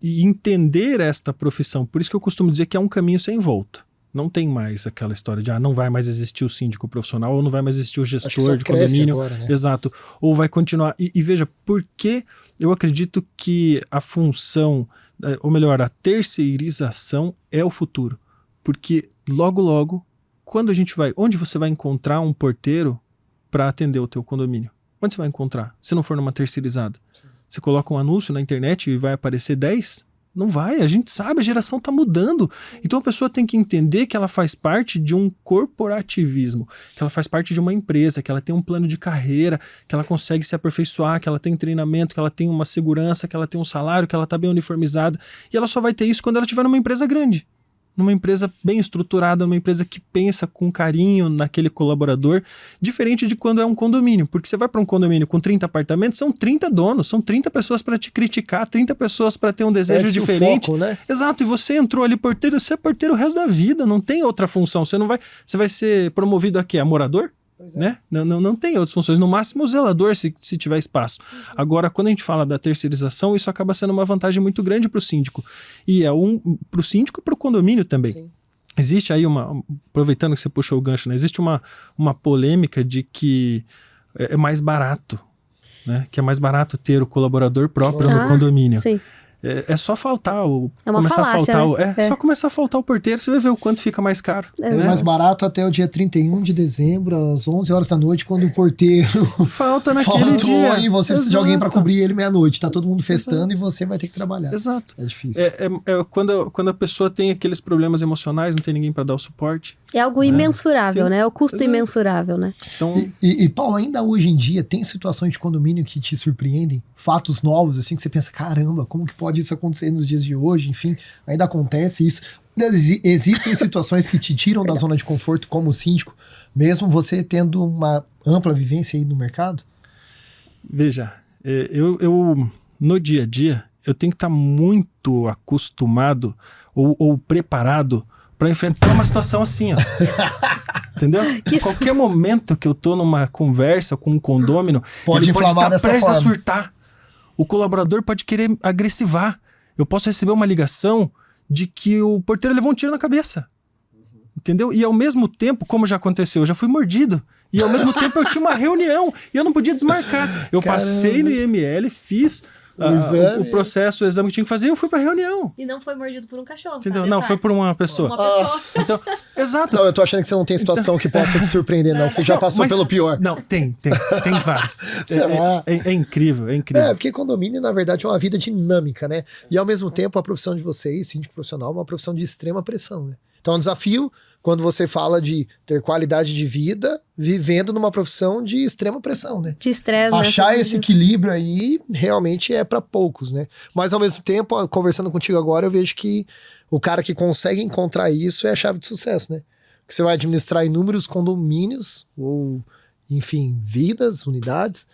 e entender esta profissão. Por isso que eu costumo dizer que é um caminho sem volta. Não tem mais aquela história de não vai mais existir o síndico profissional, ou não vai mais existir o gestor de condomínio. Agora, né? Exato. Ou vai continuar. E veja, por que eu acredito que a função, ou melhor, a terceirização é o futuro? Porque logo, quando a gente vai... Onde você vai encontrar um porteiro para atender o teu condomínio? Onde você vai encontrar? Se não for numa terceirizada. Sim. Você coloca um anúncio na internet e vai aparecer 10? Não vai, a gente sabe, a geração está mudando. Então a pessoa tem que entender que ela faz parte de um corporativismo, que ela faz parte de uma empresa, que ela tem um plano de carreira, que ela consegue se aperfeiçoar, que ela tem treinamento, que ela tem uma segurança, que ela tem um salário, que ela está bem uniformizada. E ela só vai ter isso quando ela estiver numa empresa grande. Numa empresa bem estruturada, numa empresa que pensa com carinho naquele colaborador, diferente de quando é um condomínio, porque você vai para um condomínio com 30 apartamentos, são 30 donos, são 30 pessoas para te criticar, 30 pessoas para ter um desejo diferente. O foco, né? Exato, e você entrou ali porteiro, você é porteiro o resto da vida, não tem outra função, você vai ser promovido a quê? A morador? Né? Não tem outras funções, no máximo o zelador se tiver espaço. Agora, quando a gente fala da terceirização, isso acaba sendo uma vantagem muito grande para o síndico, e para o síndico e para o condomínio também. Sim. Existe aí aproveitando que você puxou o gancho, né? Existe uma polêmica de que é mais barato, né? Que é mais barato ter o colaborador próprio no condomínio. Sim. É só faltar começar falácia, a faltar, só começar a faltar o porteiro, você vai ver o quanto fica mais caro. É mais barato até o dia 31 de dezembro, às 11 horas da noite, quando o porteiro falta naquele dia. E você precisa de alguém para cobrir ele meia-noite. Tá todo mundo festando e você vai ter que trabalhar. Exato. É difícil. Quando a pessoa tem aqueles problemas emocionais, não tem ninguém para dar o suporte. É algo imensurável, né? É o custo imensurável, né? Então... E Paulo, ainda hoje em dia, tem situações de condomínio que te surpreendem? Fatos novos, assim, que você pensa, caramba, como que pode isso acontecer nos dias de hoje? Enfim, ainda acontece isso. Existem situações que te tiram da zona de conforto como síndico, mesmo você tendo uma ampla vivência aí no mercado? Veja, eu no dia a dia, eu tenho que estar muito acostumado ou preparado para enfrentar uma situação assim, ó. Entendeu? Qualquer momento que eu tô numa conversa com um condômino, pode ele pode estar prestes forma. a surtar. O colaborador pode querer agressivar. Eu posso receber uma ligação de que o porteiro levou um tiro na cabeça. Entendeu? E ao mesmo tempo, como já aconteceu, eu já fui mordido. E ao mesmo tempo eu tinha uma reunião e eu não podia desmarcar. Eu passei no IML, fiz o processo, o exame que tinha que fazer, eu fui pra reunião. E não foi mordido por um cachorro. Entendeu? Tá? Não, foi por uma pessoa. Então, exato. Não, eu tô achando que você não tem situação que possa te surpreender, não. Que você já passou pelo pior. Não, tem várias. É incrível, é incrível. Porque condomínio, na verdade, é uma vida dinâmica, né? E ao mesmo tempo, a profissão de vocês, síndico profissional, é uma profissão de extrema pressão, né? Então é um desafio quando você fala de ter qualidade de vida vivendo numa profissão de extrema pressão, né? De estresse, achar esse equilíbrio aí realmente é para poucos, né? Mas ao mesmo tempo, conversando contigo agora, eu vejo que o cara que consegue encontrar isso é a chave de sucesso, né? Que você vai administrar inúmeros condomínios ou, enfim, vidas, unidades,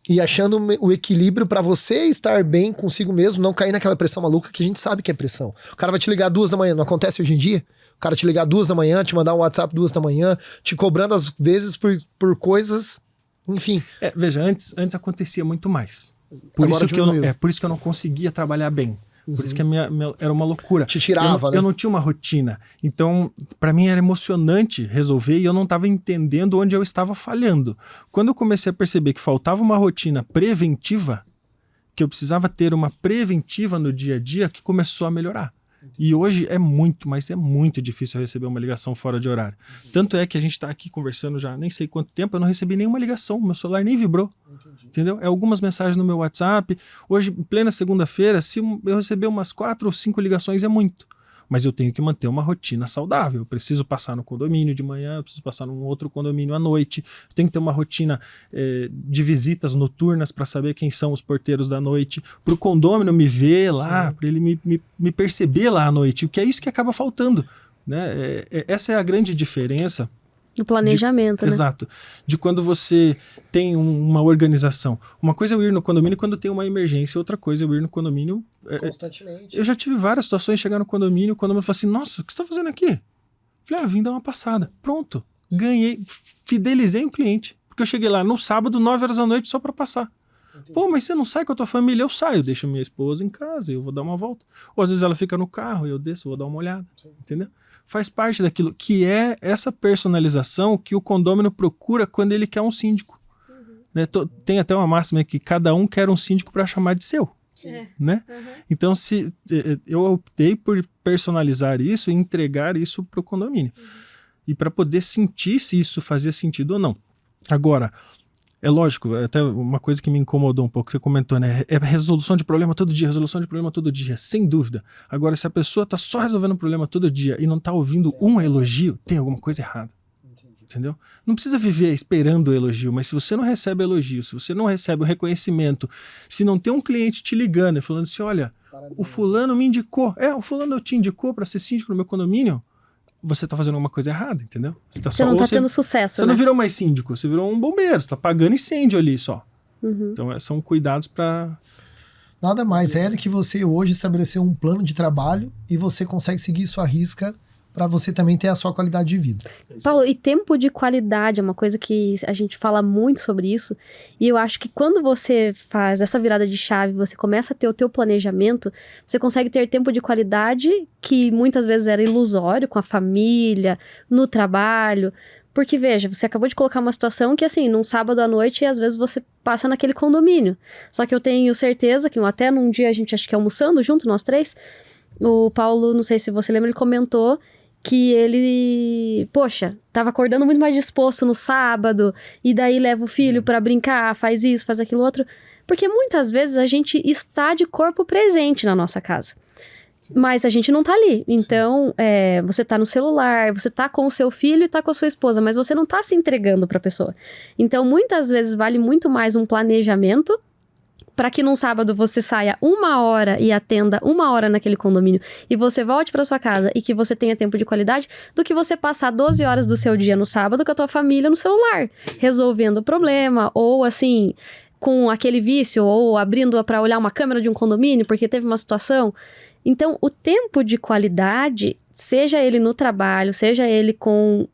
e achando o equilíbrio para você estar bem consigo mesmo, não cair naquela pressão maluca que a gente sabe que é pressão. O cara vai te ligar 2 da manhã, não acontece hoje em dia? O cara te ligar 2 da manhã, te mandar um WhatsApp 2 da manhã, te cobrando às vezes por coisas, enfim. Veja, antes acontecia muito mais. Por isso que eu não conseguia trabalhar bem. Por isso que era uma loucura. Te tirava, né? Eu não tinha uma rotina. Então, para mim era emocionante resolver e eu não estava entendendo onde eu estava falhando. Quando eu comecei a perceber que faltava uma rotina preventiva, que eu precisava ter uma preventiva no dia a dia, que começou a melhorar. E hoje mas é muito difícil receber uma ligação fora de horário. Tanto é que a gente está aqui conversando já nem sei quanto tempo, eu não recebi nenhuma ligação, meu celular nem vibrou. Entendeu? Algumas mensagens no meu WhatsApp. Hoje, em plena segunda-feira, se eu receber umas 4 ou 5 ligações é muito. Mas eu tenho que manter uma rotina saudável. Eu preciso passar no condomínio de manhã, eu preciso passar num outro condomínio à noite. Eu tenho que ter uma rotina de visitas noturnas para saber quem são os porteiros da noite. Para o condômino me ver lá, para ele me perceber lá à noite. Porque é isso que acaba faltando. Né? Essa é a grande diferença. O planejamento, né? Exato. De quando você tem uma organização. Uma coisa é eu ir no condomínio quando tem uma emergência, outra coisa é eu ir no condomínio... Constantemente. Eu já tive várias situações de chegar no condomínio, o condomínio falou assim, nossa, o que você está fazendo aqui? Falei, vim dar uma passada. Pronto. Ganhei, fidelizei um cliente. Porque eu cheguei lá no sábado, 9 horas da noite, só para passar. Entendi. Pô, mas você não sai com a tua família? Eu saio, deixo minha esposa em casa, eu vou dar uma volta. Ou às vezes ela fica no carro e eu desço, vou dar uma olhada. Sim. Entendeu? Faz parte daquilo que é essa personalização que o condômino procura quando ele quer um síndico. Né? Tem até uma máxima que cada um quer um síndico para chamar de seu. Né? Então, eu optei por personalizar isso e entregar isso para o condomínio. E para poder sentir se isso fazia sentido ou não. Agora, é lógico, até uma coisa que me incomodou um pouco, que você comentou, né? É resolução de problema todo dia, sem dúvida. Agora, se a pessoa está só resolvendo um problema todo dia e não está ouvindo um elogio, tem alguma coisa errada. Entendeu? Não precisa viver esperando o elogio, mas se você não recebe elogio, se você não recebe o reconhecimento, se não tem um cliente te ligando e falando assim, olha, o fulano me indicou, o fulano te indicou para ser síndico no meu condomínio, você tá fazendo alguma coisa errada, entendeu? Você não tá tendo sucesso, Você não virou mais síndico, você virou um bombeiro, você tá pagando incêndio ali só. Então são cuidados para... Nada mais é do que você hoje estabelecer um plano de trabalho e você consegue seguir isso à risca para você também ter a sua qualidade de vida. Paulo, e tempo de qualidade é uma coisa que a gente fala muito sobre isso, e eu acho que quando você faz essa virada de chave, você começa a ter o teu planejamento, você consegue ter tempo de qualidade que muitas vezes era ilusório, com a família, no trabalho, porque veja, você acabou de colocar uma situação que assim, num sábado à noite, às vezes você passa naquele condomínio, só que eu tenho certeza que até num dia a gente acho que almoçando junto, nós três, o Paulo, não sei se você lembra, ele comentou que ele, poxa, tava acordando muito mais disposto no sábado, e daí leva o filho pra brincar, faz isso, faz aquilo outro, porque muitas vezes a gente está de corpo presente na nossa casa, mas a gente não tá ali, então você tá no celular, você tá com o seu filho e tá com a sua esposa, mas você não tá se entregando pra pessoa, então muitas vezes vale muito mais um planejamento para que num sábado você saia 1 hora e atenda 1 hora naquele condomínio e você volte para sua casa e que você tenha tempo de qualidade, do que você passar 12 horas do seu dia no sábado com a tua família no celular, resolvendo o problema, ou assim, com aquele vício, ou abrindo para olhar uma câmera de um condomínio porque teve uma situação. Então, o tempo de qualidade, seja ele no trabalho, seja ele com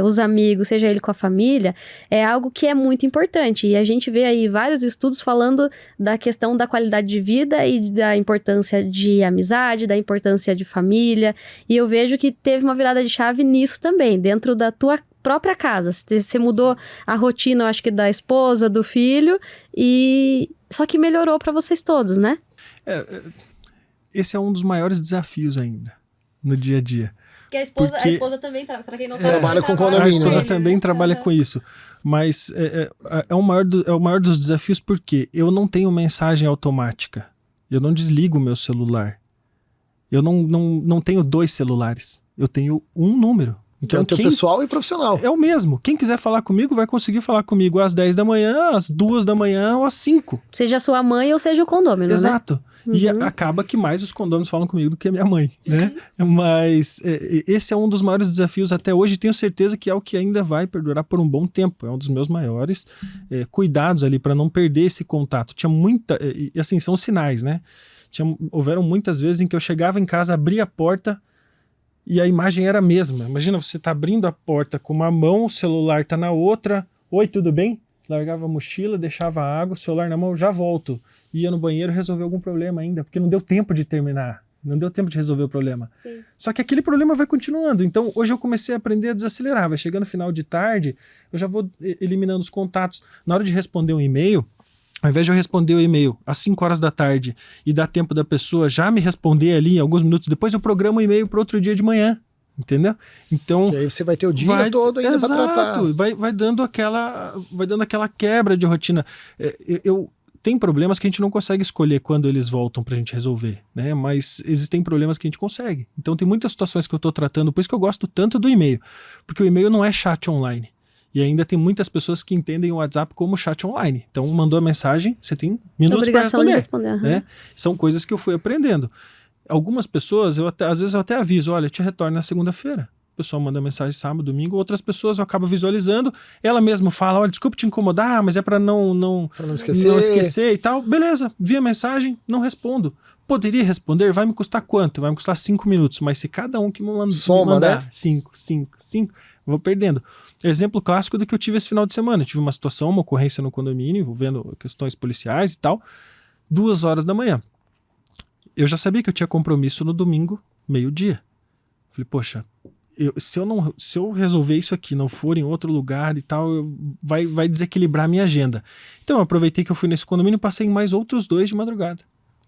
os amigos, seja ele com a família, é algo que é muito importante. E a gente vê aí vários estudos falando da questão da qualidade de vida e da importância de amizade, da importância de família. E eu vejo que teve uma virada de chave nisso também, dentro da tua própria casa. Você mudou a rotina, eu acho que da esposa, do filho, e só que melhorou para vocês todos, né? Esse é um dos maiores desafios ainda no dia a dia. Porque a esposa também, para quem não sabe, trabalha com condomínio. A esposa também trabalha com isso. Mas é o maior dos desafios porque eu não tenho mensagem automática. Eu não desligo o meu celular. Eu não tenho 2 celulares. Eu tenho um número. Então, que é o teu pessoal e profissional. É o mesmo. Quem quiser falar comigo vai conseguir falar comigo às 10 da manhã, às 2 da manhã ou às 5. Seja a sua mãe ou seja o condômino, Exato. Né? E acaba que mais os condôminos falam comigo do que a minha mãe, né? Mas esse é um dos maiores desafios até hoje e tenho certeza que é o que ainda vai perdurar por um bom tempo. É um dos meus maiores cuidados ali para não perder esse contato. Tinha muita... E assim, são sinais, né? Houveram muitas vezes em que eu chegava em casa, abria a porta e a imagem era a mesma. Imagina, você tá abrindo a porta com uma mão, o celular tá na outra. Oi, tudo bem? Largava a mochila, deixava a água, o celular na mão, já volto. Ia no banheiro resolver algum problema ainda, porque não deu tempo de terminar. Não deu tempo de resolver o problema. Sim. Só que aquele problema vai continuando. Então, hoje eu comecei a aprender a desacelerar. Vai chegando no final de tarde, eu já vou eliminando os contatos. Na hora de responder um e-mail, ao invés de eu responder o e-mail às 5 horas da tarde e dar tempo da pessoa já me responder ali alguns minutos depois, eu programo o e-mail para outro dia de manhã. Entendeu? Então, e aí você vai ter o dia todo ainda para tratar. Vai dando aquela quebra de rotina. Tem problemas que a gente não consegue escolher quando eles voltam pra gente resolver, né? Mas existem problemas que a gente consegue. Então tem muitas situações que eu tô tratando, por isso que eu gosto tanto do e-mail. Porque o e-mail não é chat online. E ainda tem muitas pessoas que entendem o WhatsApp como chat online. Então mandou a mensagem, você tem minutos para responder. Né? São coisas que eu fui aprendendo. Algumas pessoas, às vezes eu até aviso, olha, eu te retorno na segunda-feira. o pessoal manda mensagem sábado, domingo, outras pessoas eu acabo visualizando, ela mesma fala, olha, desculpa te incomodar, mas é para não esquecer e tal. Beleza, vi a mensagem, não respondo. Poderia responder, vai me custar quanto? Vai me custar 5 minutos, mas se cada um que me mandar, né? 5, vou perdendo. Exemplo clássico do que eu tive esse final de semana. Eu tive uma situação, uma ocorrência no condomínio, envolvendo questões policiais e tal, 2 horas da manhã. Eu já sabia que eu tinha compromisso no domingo, meio-dia. Falei, poxa, se eu resolver isso aqui, não for em outro lugar e tal, vai desequilibrar a minha agenda. Então eu aproveitei que eu fui nesse condomínio e passei em mais outros 2 de madrugada.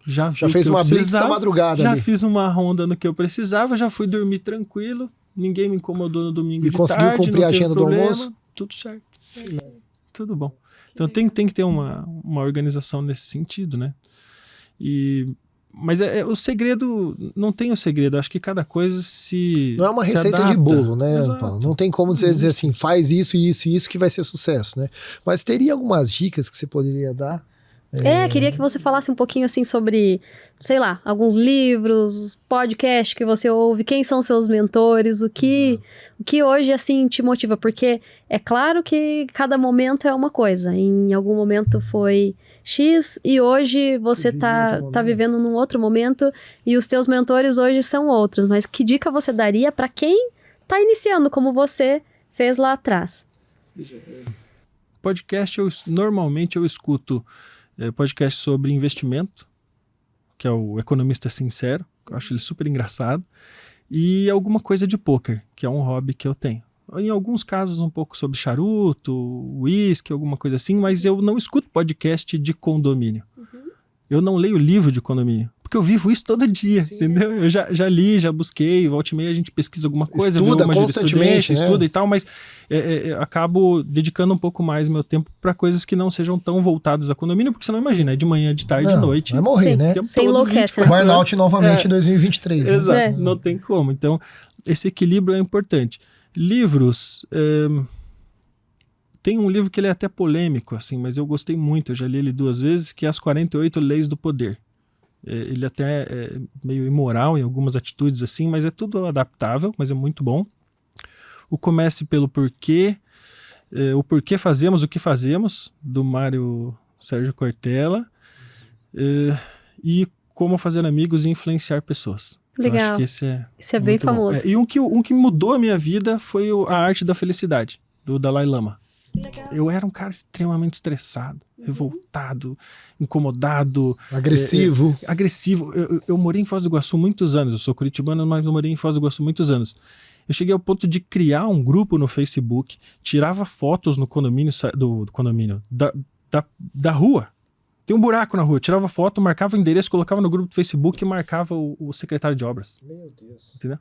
Já fez uma blitz da madrugada já ali. Fiz uma ronda no que eu precisava, já fui dormir tranquilo, ninguém me incomodou no domingo de tarde. E conseguiu cumprir a agenda do almoço? Tudo certo. Tudo bom. Então tem que ter uma organização nesse sentido, né? Mas o segredo, não tem o segredo, acho que cada coisa não é uma receita de bolo, né, Exato. Paulo? Não tem como dizer assim, faz isso, isso e isso que vai ser sucesso, né? Mas teria algumas dicas que você poderia dar? Queria que você falasse um pouquinho assim sobre, sei lá, alguns livros, podcast que você ouve, quem são seus mentores, o que hoje assim te motiva, porque é claro que cada momento é uma coisa, em algum momento foi X e hoje você tá vivendo num outro momento e os teus mentores hoje são outros, mas que dica você daria para quem tá iniciando como você fez lá atrás? Podcast, normalmente eu escuto podcast sobre investimento, que é o Economista Sincero, que eu acho ele super engraçado, e alguma coisa de poker, que é um hobby que eu tenho. Em alguns casos um pouco sobre charuto, uísque, alguma coisa assim, mas eu não escuto podcast de condomínio. Eu não leio livro de condomínio, porque eu vivo isso todo dia, entendeu? Eu já li, já busquei, volta e meia a gente pesquisa alguma coisa, estuda constantemente, né? Estuda e tal, mas acabo dedicando um pouco mais meu tempo para coisas que não sejam tão voltadas a condomínio, porque você não imagina, é de manhã, de tarde, de noite. Vai morrer, né? Você enlouquece. Burnout novamente em 2023. Né? Exato, não tem como. Então, esse equilíbrio é importante. Livros... Tem um livro que ele é até polêmico, assim, mas eu gostei muito, eu já li ele 2 vezes, que é As 48 Leis do Poder. Ele até é meio imoral em algumas atitudes, assim, mas é tudo adaptável, mas é muito bom. O Comece pelo Porquê, O Porquê Fazemos o que Fazemos, do Mário Sérgio Cortella, e Como Fazer Amigos e Influenciar Pessoas. Legal. Eu acho que esse é bem famoso. E um que mudou a minha vida foi A Arte da Felicidade, do Dalai Lama. Eu era um cara extremamente estressado, revoltado, incomodado. Agressivo. Agressivo. Eu morei em Foz do Iguaçu muitos anos. Eu sou curitibano, mas eu morei em Foz do Iguaçu muitos anos. Eu cheguei ao ponto de criar um grupo no Facebook, tirava fotos no condomínio, do condomínio, da rua. Tem um buraco na rua, tirava foto, marcava o endereço, colocava no grupo do Facebook e marcava o secretário de obras. Meu Deus. Entendeu?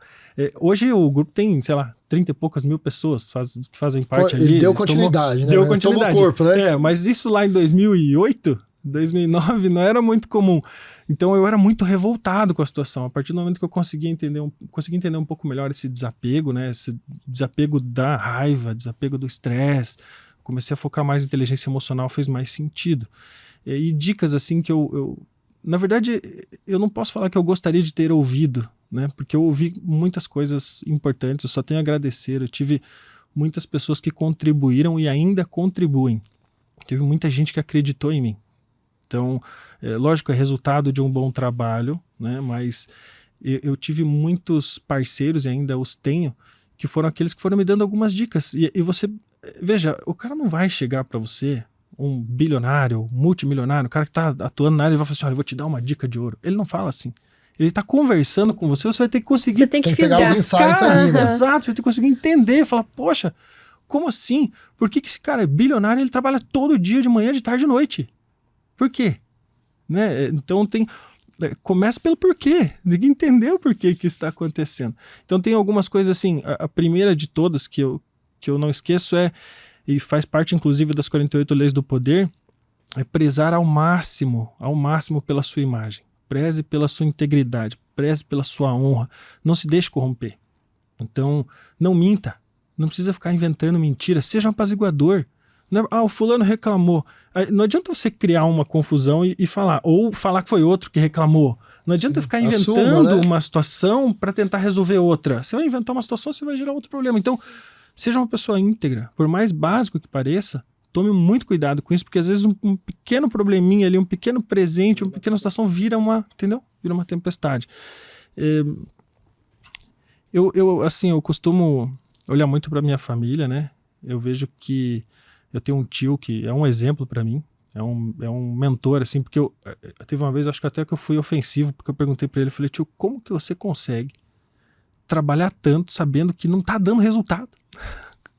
Hoje o grupo tem, sei lá, 30 e poucas mil pessoas que fazem parte ali. Deu continuidade, né? Deu continuidade. Tomou corpo, né? Mas isso lá em 2008, 2009, não era muito comum. Então eu era muito revoltado com a situação. A partir do momento que eu consegui entender um pouco melhor esse desapego, né? Esse desapego da raiva, desapego do estresse, comecei a focar mais em inteligência emocional, fez mais sentido. E dicas assim que na verdade, eu não posso falar que eu gostaria de ter ouvido, né? Porque eu ouvi muitas coisas importantes, eu só tenho a agradecer. Eu tive muitas pessoas que contribuíram e ainda contribuem. Teve muita gente que acreditou em mim. Então, lógico, é resultado de um bom trabalho, né? Mas eu tive muitos parceiros, e ainda os tenho, que foram aqueles que foram me dando algumas dicas. E você, veja, o cara não vai chegar para você, um bilionário, multimilionário, o cara que está atuando na área, ele vai falar assim, olha, eu vou te dar uma dica de ouro. Ele não fala assim. Ele está conversando com você, você vai ter que conseguir... Você tem que pegar os insights ali, né? Exato, você vai ter que conseguir entender, falar, poxa, como assim? Por que esse cara é bilionário e ele trabalha todo dia, de manhã, de tarde e de noite? Por quê? Né? Então começa pelo porquê, tem que entender o porquê que está acontecendo. Então tem algumas coisas assim, a primeira de todas que eu não esqueço e faz parte inclusive das 48 Leis do Poder, é prezar ao máximo pela sua imagem. Preze pela sua integridade, preze pela sua honra, não se deixe corromper. Então, não minta, não precisa ficar inventando mentira, seja um apaziguador. O fulano reclamou. Não adianta você criar uma confusão e falar, ou falar que foi outro que reclamou. Não adianta ficar inventando Assuma, né? uma situação para tentar resolver outra. Você vai inventar uma situação, você vai gerar outro problema. Então, seja uma pessoa íntegra, por mais básico que pareça, tome muito cuidado com isso, porque às vezes um pequeno probleminha ali, um pequeno presente, uma pequena situação vira uma, entendeu? Vira uma tempestade. Eu costumo olhar muito para minha família, né? Eu vejo que eu tenho um tio que é um exemplo para mim, é um mentor, assim, porque teve uma vez, acho que até que eu fui ofensivo, porque eu perguntei para ele, eu falei, tio, como que você consegue trabalhar tanto sabendo que não tá dando resultado?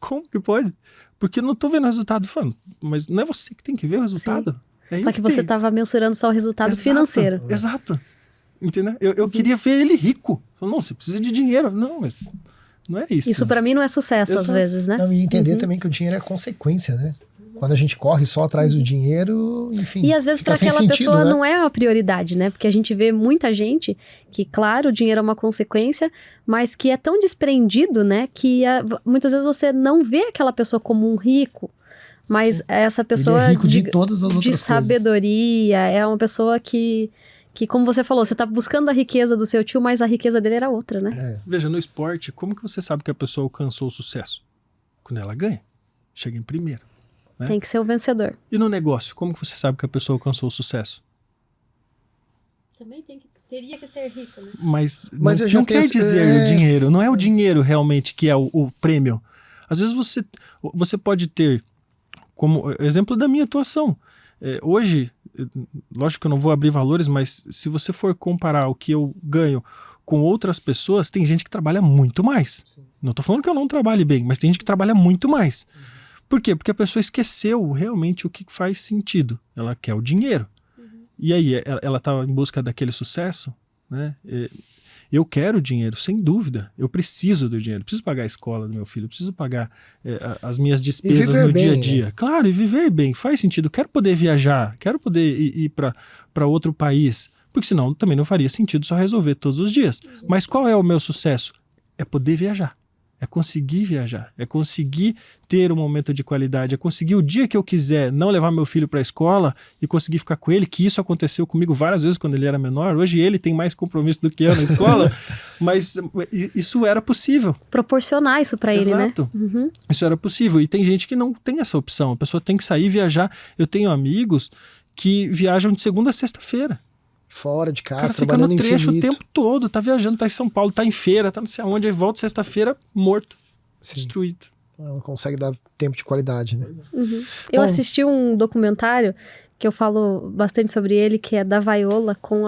Como que pode? Porque eu não tô vendo resultado. Falando, mas não é você que tem que ver o resultado. É Só que você estava mensurando só o resultado financeiro. Exato. Entendeu? Eu queria ver ele rico. Falei, não, você precisa de dinheiro. Não, mas não é isso. Isso pra mim não é sucesso, às vezes, né? Não, e entender também que o dinheiro é consequência, né? Quando a gente corre só atrás do dinheiro, enfim. E às vezes para aquela pessoa, né, não é a prioridade, né? Porque a gente vê muita gente que, claro, o dinheiro é uma consequência, mas que é tão desprendido, né? Que muitas vezes você não vê aquela pessoa como um rico, mas essa pessoa ele é rico de todas as outras de coisas. Sabedoria, é uma pessoa que, como você falou, você tá buscando a riqueza do seu tio, mas a riqueza dele era outra, né? Veja, no esporte, como que você sabe que a pessoa alcançou o sucesso? Quando ela ganha, chega em primeiro. Né? Tem que ser o vencedor. E no negócio, como que você sabe que a pessoa alcançou o sucesso? Também teria que ser rico, né? Mas não quer dizer o dinheiro. Não é o dinheiro realmente que é o prêmio. Às vezes você pode ter, como exemplo da minha atuação. Hoje, lógico que eu não vou abrir valores, mas se você for comparar o que eu ganho com outras pessoas, tem gente que trabalha muito mais. Sim. Não estou falando que eu não trabalhe bem, mas tem gente que trabalha muito mais. Por quê? Porque a pessoa esqueceu realmente o que faz sentido. Ela quer o dinheiro. E aí, ela está em busca daquele sucesso, né? Eu quero dinheiro, sem dúvida. Eu preciso do dinheiro. Eu preciso pagar a escola do meu filho. Eu preciso pagar as minhas despesas no dia a dia. Né? Claro, e viver bem. Faz sentido. Eu quero poder viajar. Quero poder ir para outro país. Porque senão também não faria sentido só resolver todos os dias. Sim. Mas qual é o meu sucesso? É poder viajar. É conseguir viajar, é conseguir ter um momento de qualidade, é conseguir o dia que eu quiser não levar meu filho para a escola e conseguir ficar com ele, que isso aconteceu comigo várias vezes quando ele era menor. Hoje ele tem mais compromisso do que eu na escola, mas isso era possível. Proporcionar isso para ele, né? Exato. Isso era possível e tem gente que não tem essa opção, a pessoa tem que sair e viajar. Eu tenho amigos que viajam de segunda a sexta-feira. Fora de casa, cara, fica no trecho o tempo todo, tá viajando, tá em São Paulo, tá em feira, tá não sei aonde, aí volta sexta-feira morto, destruído. Não consegue dar tempo de qualidade, né? Eu assisti um documentário que eu falo bastante sobre ele, que é da Viola com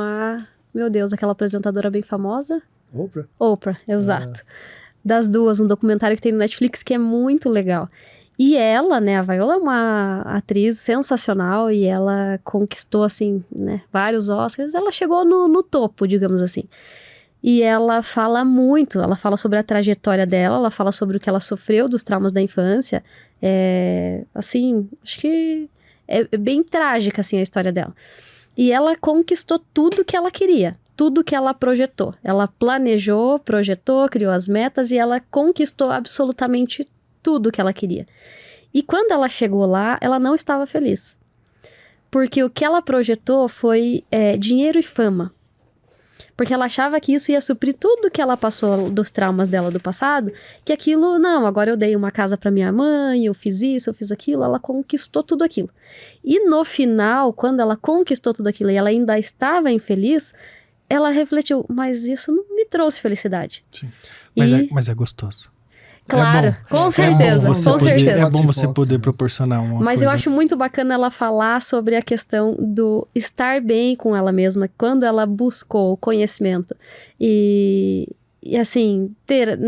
meu Deus, aquela apresentadora bem famosa. Oprah, exato. Das duas, um documentário que tem no Netflix que é muito legal. E ela, né, a Viola é uma atriz sensacional e ela conquistou, assim, né, vários Oscars. Ela chegou no topo, digamos assim. E ela fala muito, ela fala sobre a trajetória dela, ela fala sobre o que ela sofreu dos traumas da infância. Assim, acho que é bem trágica, assim, a história dela. E ela conquistou tudo que ela queria, tudo que ela projetou. Ela planejou, projetou, criou as metas e ela conquistou absolutamente tudo que ela queria. E quando ela chegou lá, ela não estava feliz. Porque o que ela projetou foi dinheiro e fama. Porque ela achava que isso ia suprir tudo que ela passou dos traumas dela do passado, que aquilo, não, agora eu dei uma casa para minha mãe, eu fiz isso, eu fiz aquilo, ela conquistou tudo aquilo. E no final, quando ela conquistou tudo aquilo e ela ainda estava infeliz, ela refletiu, mas isso não me trouxe felicidade. Sim. Mas é gostoso. Claro, com certeza, com certeza. É bom você poder proporcionar uma Mas coisa. eu acho muito bacana ela falar sobre a questão do estar bem com ela mesma, quando ela buscou o conhecimento. E assim,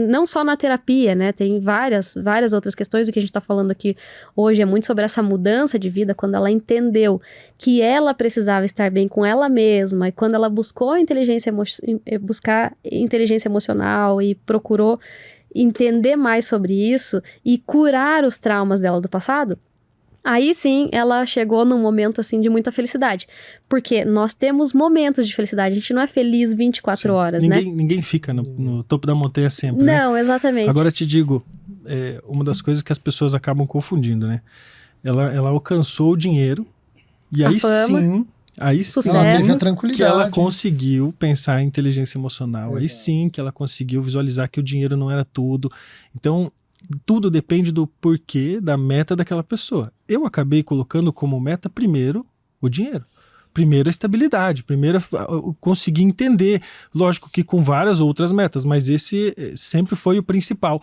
não só na terapia, né? Tem várias outras questões. O que a gente tá falando aqui hoje é muito sobre essa mudança de vida, quando ela entendeu que ela precisava estar bem com ela mesma, e quando ela buscou buscar inteligência emocional e procurou entender mais sobre isso e curar os traumas dela do passado, aí sim ela chegou num momento assim de muita felicidade. Porque nós temos momentos de felicidade, a gente não é feliz 24 horas, né? Ninguém fica no topo da montanha sempre, não, né? Exatamente. Agora eu te digo, uma das coisas que as pessoas acabam confundindo, né? Ela alcançou o dinheiro e aí sim Aí sim Sucesso. Ela teve a que ela tranquilidade. conseguiu pensar em inteligência emocional. Aí sim que ela conseguiu visualizar que o dinheiro não era tudo. Então, tudo depende do porquê, da meta daquela pessoa. Eu acabei colocando como meta primeiro o dinheiro. Primeiro a estabilidade, primeiro conseguir entender. Lógico que com várias outras metas, mas esse sempre foi o principal.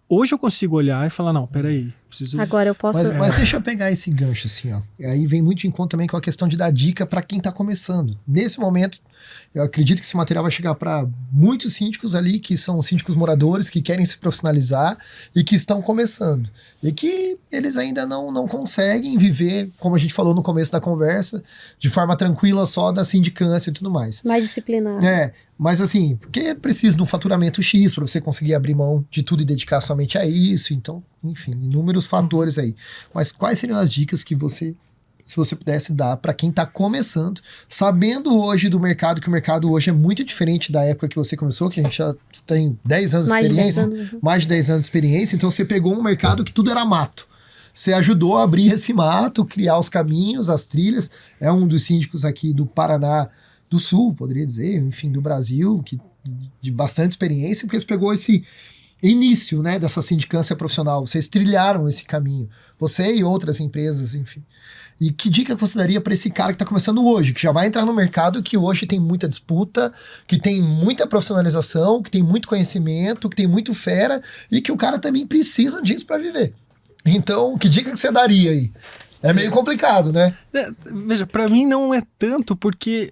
Hoje eu consigo olhar e falar, não, peraí, preciso... Agora eu posso... Mas deixa eu pegar esse gancho assim, ó. E aí vem muito em conta também com a questão de dar dica para quem tá começando. Nesse momento, eu acredito que esse material vai chegar para muitos síndicos ali, que são síndicos moradores, que querem se profissionalizar e que estão começando. E que eles ainda não conseguem viver, como a gente falou no começo da conversa, de forma tranquila só da sindicância e tudo mais. Mais disciplinado. Mas assim, porque precisa de um faturamento X para você conseguir abrir mão de tudo e dedicar somente a isso. Então, enfim, inúmeros fatores aí. Mas quais seriam as dicas que você, se você pudesse dar para quem está começando, sabendo hoje do mercado, que o mercado hoje é muito diferente da época que você começou, que a gente já tem 10 anos de experiência, mais de 10 anos de experiência, então você pegou um mercado que tudo era mato. Você ajudou a abrir esse mato, criar os caminhos, as trilhas. É um dos síndicos aqui do Paraná do Sul, poderia dizer, enfim, do Brasil, que, de bastante experiência, porque você pegou esse início, né, dessa sindicância profissional. Vocês trilharam esse caminho. Você e outras empresas, enfim. E que dica você daria para esse cara que está começando hoje, que já vai entrar no mercado, que hoje tem muita disputa, que tem muita profissionalização, que tem muito conhecimento, que tem muito fera, e que o cara também precisa disso para viver. Então, que dica que você daria aí? É meio complicado, né? Veja, para mim não é tanto, porque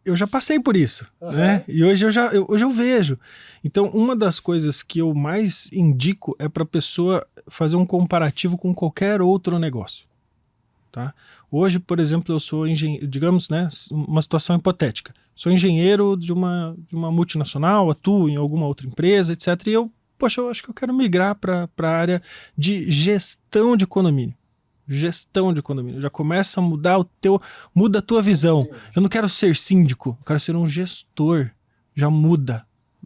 eu já passei por isso, né? E hoje eu vejo. Então, uma das coisas que eu mais indico é para a pessoa fazer um comparativo com qualquer outro negócio. Tá? Hoje, por exemplo, eu sou engenheiro, digamos, né, uma situação hipotética. Sou engenheiro de uma multinacional, atuo em alguma outra empresa, etc. E eu acho que eu quero migrar para a área de gestão de condomínio. Gestão de condomínio. Já começa a mudar muda a tua visão. Eu não quero ser síndico, eu quero ser um gestor. Já muda.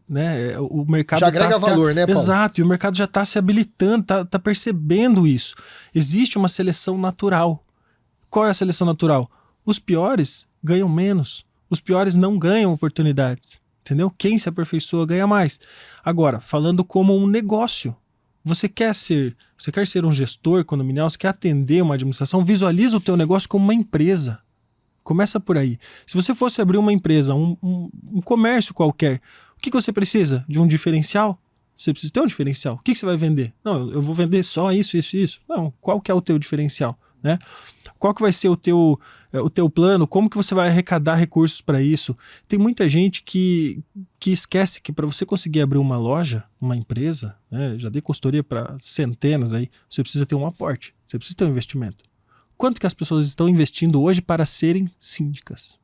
Né? O mercado já agrega valor, né, Paulo? Exato, e o mercado já está se habilitando, está percebendo isso. Existe uma seleção natural. Qual é a seleção natural? Os piores ganham menos. Os piores não ganham oportunidades. Entendeu? Quem se aperfeiçoa ganha mais. Agora, falando como um negócio. Você quer ser um gestor condominial, você quer atender uma administração, visualiza o teu negócio como uma empresa. Começa por aí. Se você fosse abrir uma empresa, um comércio qualquer, o que você precisa? De um diferencial? Você precisa ter um diferencial. O que você vai vender? Não, eu vou vender só isso, isso, isso. Não, qual que é o teu diferencial? Né? Qual que vai ser o teu plano? Como que você vai arrecadar recursos para isso? Tem muita gente que esquece que para você conseguir abrir uma loja, uma empresa, né, já dei consultoria para centenas aí, você precisa ter um aporte, você precisa ter um investimento. Quanto que as pessoas estão investindo hoje para serem síndicas?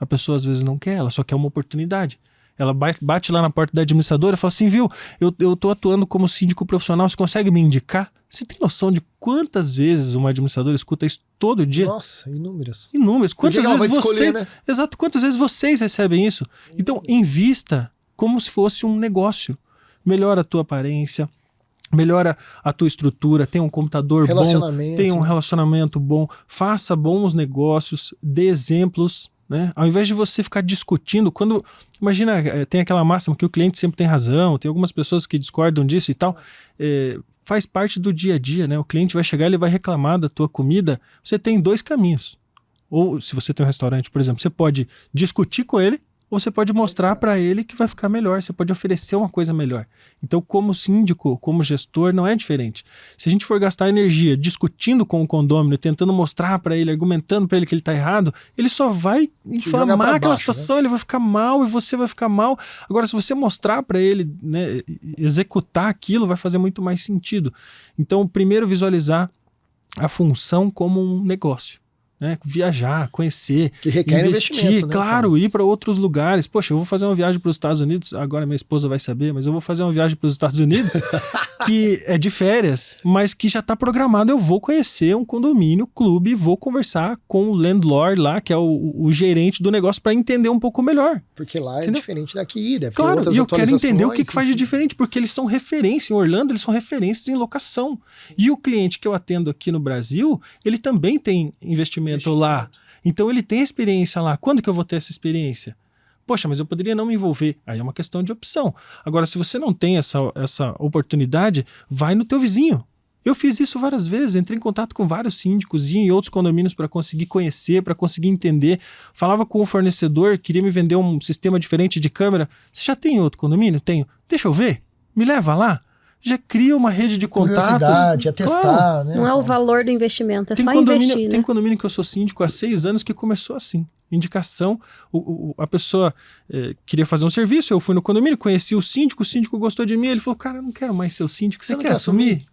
A pessoa às vezes não quer, ela só quer uma oportunidade. Ela bate lá na porta da administradora e fala assim, viu, eu tô atuando como síndico profissional, você consegue me indicar? Você tem noção de quantas vezes uma administradora escuta isso todo dia? Nossa, inúmeras. Inúmeras. Quantas vezes vai escolher, né? Exato, quantas vezes vocês recebem isso? Então, invista como se fosse um negócio. Melhora a tua aparência, melhora a tua estrutura, tem um computador bom, tem um relacionamento bom, faça bons negócios, dê exemplos. Né? Ao invés de você ficar discutindo, imagina, tem aquela máxima que o cliente sempre tem razão, tem algumas pessoas que discordam disso e tal, faz parte do dia a dia, né? O cliente vai chegar, ele vai reclamar da tua comida, você tem dois caminhos. Ou se você tem um restaurante, por exemplo, você pode discutir com ele, ou você pode mostrar para ele que vai ficar melhor, você pode oferecer uma coisa melhor. Então, como síndico, como gestor, não é diferente. Se a gente for gastar energia discutindo com o condômino, tentando mostrar para ele, argumentando para ele que ele está errado, ele só vai inflamar aquela situação, né? Ele vai ficar mal e você vai ficar mal. Agora, se você mostrar para ele, né, executar aquilo, vai fazer muito mais sentido. Então, primeiro visualizar a função como um negócio. Né, viajar, conhecer, que requer investir, né, claro, cara? Ir para outros lugares. Poxa, eu vou fazer uma viagem para os Estados Unidos, agora minha esposa vai saber, mas eu vou fazer uma viagem para os Estados Unidos que é de férias, mas que já está programado. Eu vou conhecer um condomínio, clube, vou conversar com o landlord lá, que é o gerente do negócio, para entender um pouco melhor. Porque lá é diferente daqui, deve claro, ter outras e eu quero entender o que faz de enfim. diferente, porque eles são referência. Em Orlando, eles são referências em locação. Sim. E o cliente que eu atendo aqui no Brasil, ele também tem investimento lá. Então ele tem experiência lá. Quando que eu vou ter essa experiência? Poxa, mas eu poderia não me envolver. Aí é uma questão de opção. Agora, se você não tem essa oportunidade, vai no teu vizinho. Eu fiz isso várias vezes, entrei em contato com vários síndicos, ia em outros condomínios para conseguir conhecer, para conseguir entender. Falava com o fornecedor, queria me vender um sistema diferente de câmera. Você já tem outro condomínio? Tenho. Deixa eu ver. Me leva lá. Já cria uma rede de contatos. Curiosidade, é testar, claro. né? Não é o valor do investimento, é só investir, né? Tem condomínio que eu sou síndico há 6 anos que começou assim. Indicação, a pessoa queria fazer um serviço, eu fui no condomínio, conheci o síndico gostou de mim, ele falou, cara, eu não quero mais ser o síndico, você quer assumir?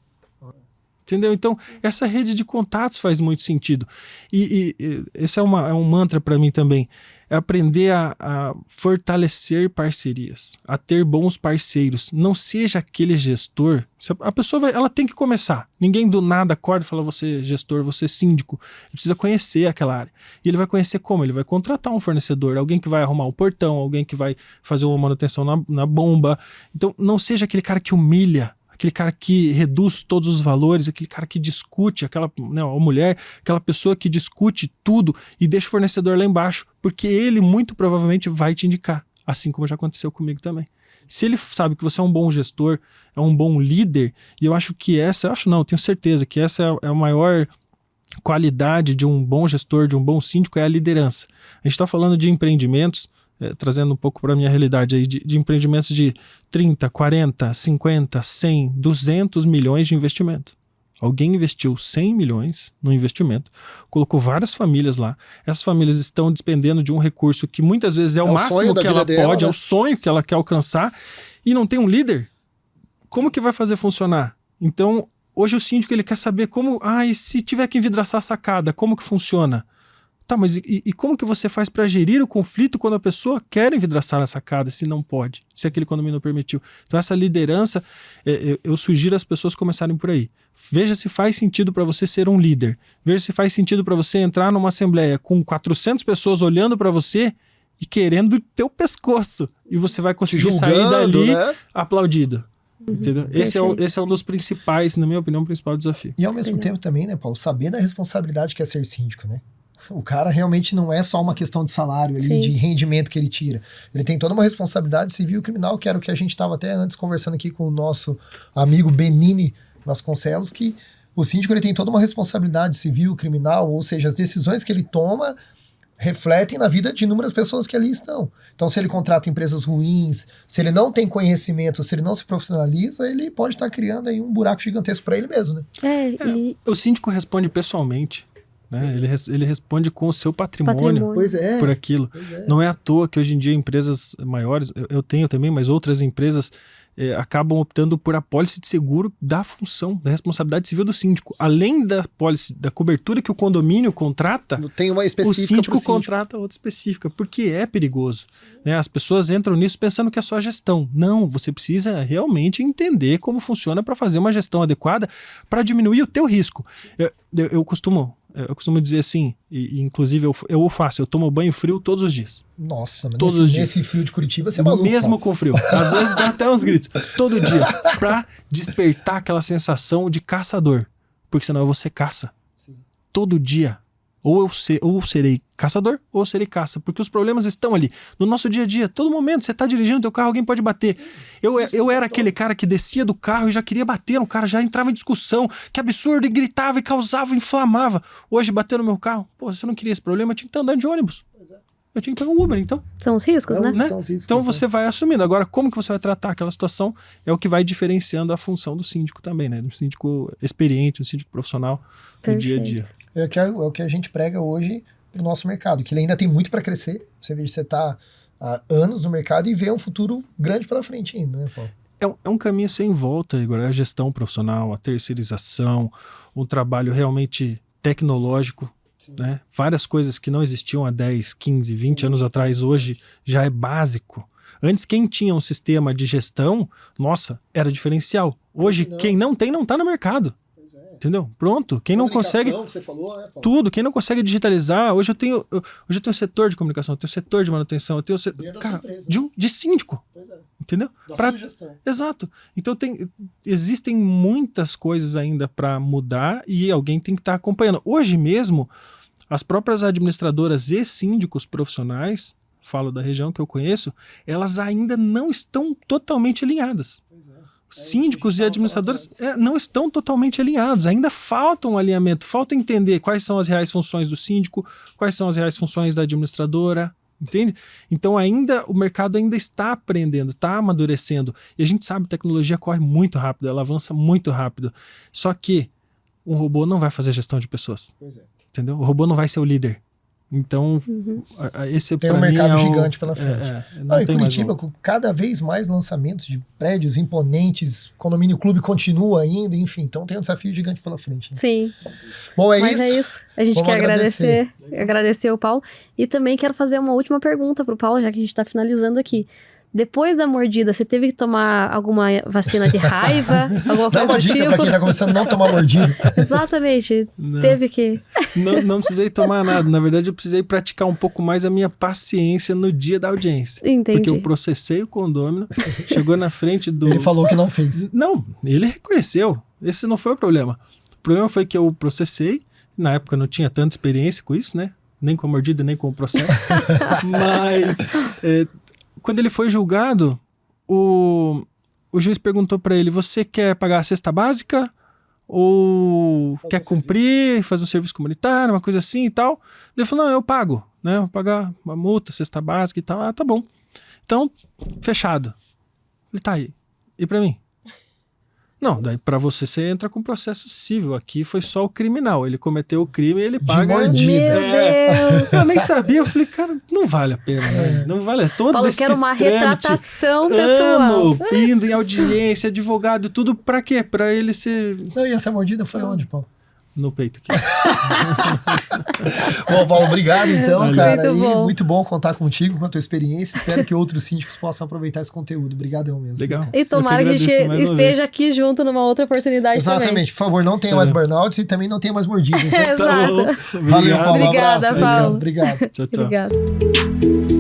Entendeu? Então, essa rede de contatos faz muito sentido. E esse é um mantra para mim também. É aprender a fortalecer parcerias, a ter bons parceiros. Não seja aquele gestor. A pessoa ela tem que começar. Ninguém do nada acorda e fala, você é gestor, você é síndico. Ele precisa conhecer aquela área. E ele vai conhecer como? Ele vai contratar um fornecedor, alguém que vai arrumar um portão, alguém que vai fazer uma manutenção na bomba. Então, não seja aquele cara que humilha, aquele cara que reduz todos os valores, aquele cara que discute, a mulher, aquela pessoa que discute tudo e deixa o fornecedor lá embaixo, porque ele muito provavelmente vai te indicar, assim como já aconteceu comigo também. Se ele sabe que você é um bom gestor, é um bom líder, e eu tenho certeza que essa é a maior qualidade de um bom gestor, de um bom síndico, é a liderança. A gente está falando de empreendimentos, trazendo um pouco para a minha realidade aí, de empreendimentos de 30, 40, 50, 100, 200 milhões de investimento. Alguém investiu 100 milhões no investimento, colocou várias famílias lá. Essas famílias estão despendendo de um recurso que muitas vezes é o máximo que ela pode, é o sonho que ela quer alcançar, e não tem um líder. Como que vai fazer funcionar? Então, hoje o síndico ele quer saber como, e se tiver que envidraçar a sacada, como que funciona? Tá, mas e como que você faz para gerir o conflito quando a pessoa quer envidraçar a sacada, se não pode, se aquele condomínio não permitiu? Então essa liderança, eu sugiro as pessoas começarem por aí. Veja se faz sentido para você ser um líder. Veja se faz sentido para você entrar numa assembleia com 400 pessoas olhando para você e querendo teu pescoço. E você vai conseguir sair dali, né, aplaudido. Entendeu? Esse é um dos principais, na minha opinião, o principal desafio. E ao mesmo tempo também, né, Paulo, saber da responsabilidade que é ser síndico, né? O cara realmente não é só uma questão de salário, ali, de rendimento que ele tira. Ele tem toda uma responsabilidade civil e criminal, que era o que a gente estava até antes conversando aqui com o nosso amigo Benini Vasconcelos, que o síndico ele tem toda uma responsabilidade civil, criminal, ou seja, as decisões que ele toma refletem na vida de inúmeras pessoas que ali estão. Então, se ele contrata empresas ruins, se ele não tem conhecimento, se ele não se profissionaliza, ele pode estar criando aí um buraco gigantesco para ele mesmo, né? O síndico responde pessoalmente. Né? Ele responde com o seu patrimônio. Pois é. Por aquilo. Não é à toa que hoje em dia empresas maiores, eu tenho também, mas outras empresas acabam optando por apólice de seguro da função, da responsabilidade civil do síndico. Além da apólice, da cobertura que o condomínio contrata, tem uma específica, o síndico contrata outra específica, porque é perigoso. Né? As pessoas entram nisso pensando que é só gestão. Não, você precisa realmente entender como funciona para fazer uma gestão adequada para diminuir o teu risco. Eu costumo dizer assim, e inclusive eu o faço, eu tomo banho frio todos os dias. Nossa, mas todos os dias. Nesse frio de Curitiba você é maluco. Mesmo com frio. Às vezes dá até uns gritos. Todo dia. Pra despertar aquela sensação de caçador. Porque senão eu vou ser caça. Sim. Todo dia. Ou serei caçador ou eu serei caça. Porque os problemas estão ali. No nosso dia a dia, todo momento, você tá dirigindo teu carro, alguém pode bater. Eu era aquele cara que descia do carro e já queria bater no cara, já entrava em discussão. Que absurdo, e gritava, e causava, inflamava. Hoje, bater no meu carro, se eu não queria esse problema, eu tinha que estar andando de ônibus. Eu tinha que pegar um Uber, então. São os riscos, né? São os riscos, então você vai assumindo. Agora, como que você vai tratar aquela situação é o que vai diferenciando a função do síndico também, né? Do síndico experiente, do síndico profissional no dia a dia. É o que a gente prega hoje pro nosso mercado, que ele ainda tem muito para crescer. Você vê que você tá há anos no mercado e vê um futuro grande pela frente ainda, né, Paulo? É um caminho sem volta, Igor. A gestão profissional, a terceirização, um trabalho realmente tecnológico. Né? Várias coisas que não existiam há 10, 15, 20 anos atrás, hoje já é básico. Antes, quem tinha um sistema de gestão, era diferencial. Hoje, quem não tem, não está no mercado. Entendeu? Pronto. Quem não consegue. Que você falou, né, Paulo? Tudo. Quem não consegue digitalizar. Hoje eu tenho setor de comunicação, eu tenho setor de manutenção, eu tenho de síndico. Pois é. Entendeu? Sua gestão. Exato. Então existem muitas coisas ainda para mudar e alguém tem que estar acompanhando. Hoje mesmo, as próprias administradoras e síndicos profissionais, falo da região que eu conheço, elas ainda não estão totalmente alinhadas. Pois é. Síndicos e administradores não estão totalmente alinhados, ainda falta um alinhamento, falta entender quais são as reais funções do síndico, quais são as reais funções da administradora, entende? Então o mercado ainda está aprendendo, está amadurecendo, e a gente sabe que a tecnologia corre muito rápido, ela avança muito rápido, só que um robô não vai fazer gestão de pessoas, Pois é. entendeu? O robô não vai ser o líder. Então, esse Tem pra um mim mercado é gigante pela frente. não Em tem mais Curitiba, com cada vez mais lançamentos de prédios imponentes, condomínio clube continua ainda, enfim, então tem um desafio gigante pela frente. Né? Sim. Bom, Mas é isso. A gente Vamos quer agradecer o Paulo. E também quero fazer uma última pergunta pro Paulo, já que a gente tá finalizando aqui. Depois da mordida, você teve que tomar alguma vacina de raiva? Alguma Dá coisa uma do dica tipo? pra quem tá começando a não tomar mordida. Exatamente. Não. Teve que. Não precisei tomar nada. Na verdade, eu precisei praticar um pouco mais a minha paciência no dia da audiência. Entendi. Porque eu processei o condômino, chegou na frente do... Ele falou que não fez. Não, ele reconheceu. Esse não foi o problema. O problema foi que eu processei. Na época eu não tinha tanta experiência com isso, né? Nem com a mordida, nem com o processo. Mas quando ele foi julgado, o juiz perguntou para ele: você quer pagar a cesta básica? Ou quer cumprir, fazer um serviço comunitário, uma coisa assim e tal? Ele falou: não, eu pago, né? Eu vou pagar uma multa, cesta básica e tal. Ah, tá bom. Então, fechado. Ele tá aí. E para mim? Não, daí para você entra com processo civil. Aqui foi só o criminal. Ele cometeu o crime e ele paga. mordida. Meu Deus! Eu nem sabia. Eu falei, cara, não vale a pena. Né? Não vale todo Paulo, esse quero uma trâmite, retratação pessoal. ano, indo em audiência, advogado, tudo pra quê? Pra ele ser... Não, e essa mordida foi onde, Paulo? No peito aqui. Bom, Paulo, obrigado então, Valeu. cara. Muito bom. Muito bom contar contigo, com a tua experiência. Espero que outros síndicos possam aproveitar esse conteúdo. Obrigadão mesmo. Legal. Cara. E tomara que a gente agradeço mais uma esteja vez. aqui junto numa outra oportunidade também. Exatamente. Por favor, não tenha mais burnouts e também não tenha mais mordidas. Né? Exato. Tá bom. Valeu, Paulo. Obrigada, Um abraço. Paulo. Obrigado. Tchau, tchau. Obrigada.